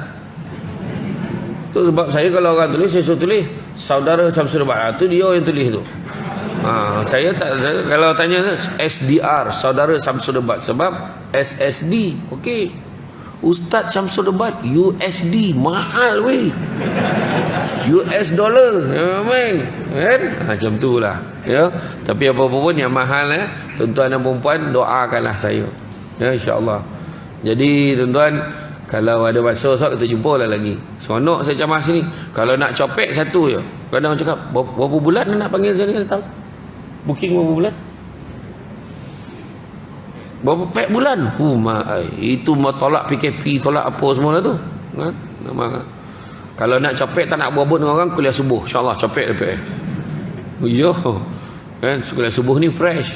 Tu sebab saya kalau orang tulis, saya suruh tulis Saudara Samsul Debat. Tu dia yang tulis tu. Saya kalau tanya SDR, Saudara Samsul Debat, sebab SSD okey. Ustaz Samsul Debat USD, mahal weh. US dollar, main kan? Macam tu lah ya. Tapi apa-apa pun yang mahal tuan-tuan dan perempuan, doakanlah saya ya, insyaAllah. Jadi tuan-tuan, kalau ada masa kita jumpa lah lagi. Seronok saya ceramah sini. Kalau nak copek satu je, kadang orang cakap berapa bulan nak panggil saya ni, tahu booking berapa bulan, berapa pek bulan. Itu mau tolak PKP, tolak apa semua lah tu kan? Kalau nak copek tak nak buat dengan orang, kuliah subuh insyaAllah copek dapat. Yo kan, kuliah subuh ni fresh.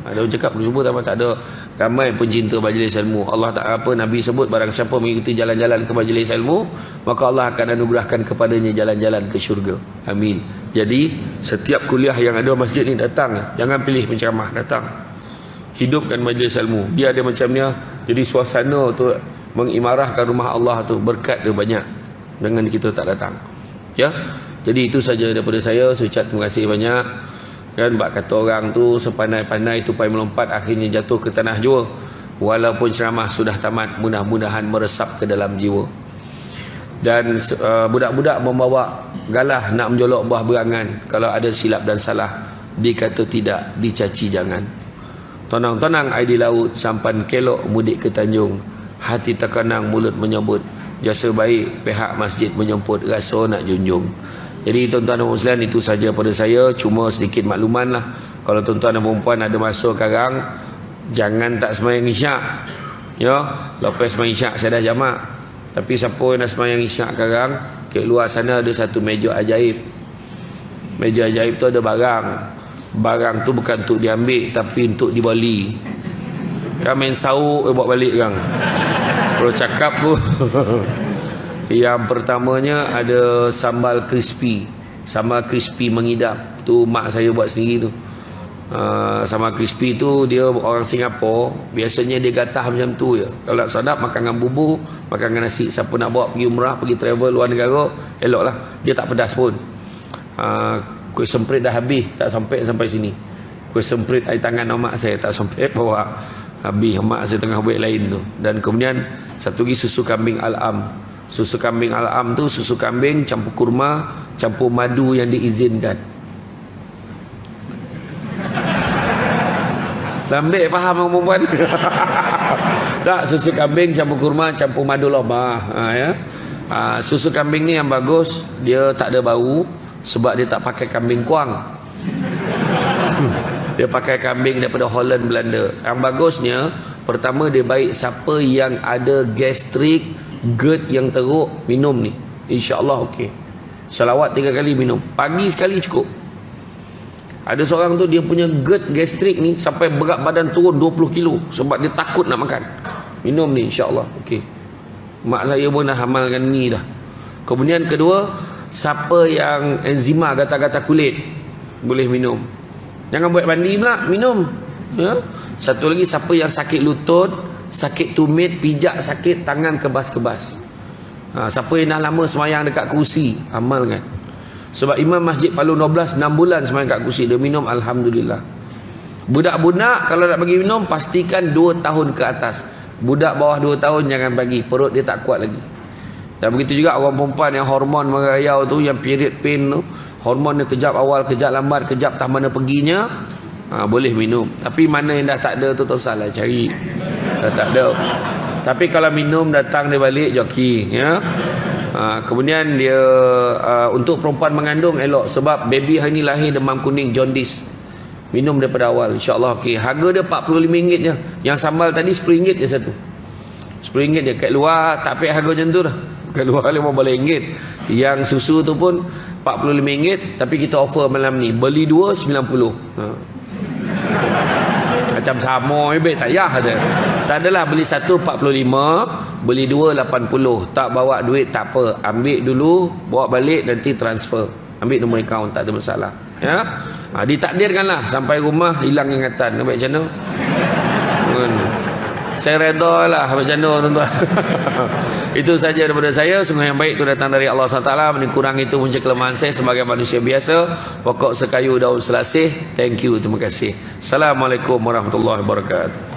Ada orang cakap kuliah subuh tak ada. Ramai pencinta majlis ilmu. Allah tak apa, Nabi sebut barang siapa mengikuti jalan-jalan ke majlis ilmu, maka Allah akan anugerahkan kepadanya jalan-jalan ke syurga. Amin. Jadi setiap kuliah yang ada masjid ni datang, jangan pilih penceramah, datang. Hidupkan majlis ilmu. Biar dia macam ni, jadi suasana tu mengimarahkan rumah Allah tu, berkat dia banyak dengan kita tak datang. Ya. Jadi itu saja daripada saya. Saya ucap terima kasih banyak. Kan bak kata orang tu sepandai-pandai tupai melompat akhirnya jatuh ke tanah jua. Walaupun ceramah sudah tamat, mudah-mudahan meresap ke dalam jiwa. Dan budak-budak membawa galah nak menjolok buah berangan. Kalau ada silap dan salah, dikata tidak, dicaci jangan. Tonang-tonang air di laut, sampan kelok mudik ke Tanjung. Hati terkenang, mulut menyebut, jasa baik pihak masjid menyemput, rasa nak junjung. Jadi tuan-tuan dan muslimin, itu saja pada saya, cuma sedikit makluman lah. Kalau tuan-tuan dan perempuan ada masa sekarang, jangan tak sembahyang isyak ya. Lepas sembahyang isyak saya dah jamak. Tapi siapa yang nak sembahyang isyak sekarang, ke luar sana ada satu meja ajaib Meja ajaib tu ada barang. Barang tu bukan untuk diambil, tapi untuk dibali. Kan main sauk bawa balik kan. Kalau cakap tu yang pertamanya ada sambal crispy. Sambal crispy mengidap. Tu mak saya buat sendiri tu. Sambal crispy tu dia orang Singapura. Biasanya dia gatah macam tu je. Kalau nak sedap makan dengan bubur, makan dengan nasi. Siapa nak bawa pergi umrah, pergi travel luar negara, eloklah. Dia tak pedas pun. Kuih semprit dah habis, tak sampai sini. Kuih semprit air tangan mak saya tak sampai bawa. Habis mak saya tengah buat lain tu. Dan kemudian satu lagi susu kambing al-am. Susu kambing al-am tu susu kambing campur kurma, campur madu yang diizinkan. Lambik faham orang perempuan? Tak, susu kambing campur kurma, campur madu lobah. Ya. Susu kambing ni yang bagus, dia tak ada bau sebab dia tak pakai kambing kuang. Dia pakai kambing daripada Holland, Belanda. Yang bagusnya, pertama dia baik siapa yang ada gastrik, GERD yang teruk, minum ni. InsyaAllah okey. Salawat 3 kali minum. Pagi sekali cukup. Ada seorang tu dia punya GERD gastrik ni sampai berat badan turun 20 kilo sebab dia takut nak makan. Minum ni insya-Allah okey. Mak saya pun dah amalkan ni dah. Kemudian kedua, siapa yang enzima gatal-gatal kulit boleh minum. Jangan buat mandi pula, minum. Ya. Satu lagi, siapa yang sakit lutut, sakit tumit, pijak sakit, tangan kebas-kebas. Siapa yang dah lama semayang dekat kursi, amalkan. Sebab Imam Masjid Palu 12 6 bulan semayang kat kursi, dia minum alhamdulillah. Budak-budak kalau nak bagi minum pastikan 2 tahun ke atas. Budak bawah 2 tahun jangan bagi, perut dia tak kuat lagi. Dan begitu juga orang perempuan yang hormon merayau tu, yang period pain tu, hormon dia kejap awal, kejap lambat, kejap tak mana perginya, boleh minum. Tapi mana yang dah tak ada tu tersalah cari. Dah tak ada. Tapi kalau minum datang dia balik joki, ya. Kemudian dia untuk perempuan mengandung elok sebab baby hari ni lahir demam kuning, jaundice. Minum daripada awal, insya-Allah okey. Harga dia RM45 je. Yang sambal tadi RM10 je satu. RM10 je. Kat luar tak payah harga macam tu dah. Kat luar RM15. Yang susu tu pun RM45, tapi kita offer malam ni. Beli 2 RM90. Macam sama baik tak payah ada. Tak adalah beli satu RM45, beli 2 RM80. Tak bawa duit tak apa. Ambil dulu, bawa balik nanti transfer. Ambil nombor akaun, tak ada masalah. Ya. Ditakdirkanlah sampai rumah hilang ingatan. Nak buat macam mana? Saya reda lah macam mana tuan-tuan. Itu saja daripada saya. Sungguh yang baik itu datang dari Allah SWT. Kurang itu punca kelemahan saya sebagai manusia biasa. Pokok sekayu daun selasih. Thank you, terima kasih. Assalamualaikum warahmatullahi wabarakatuh.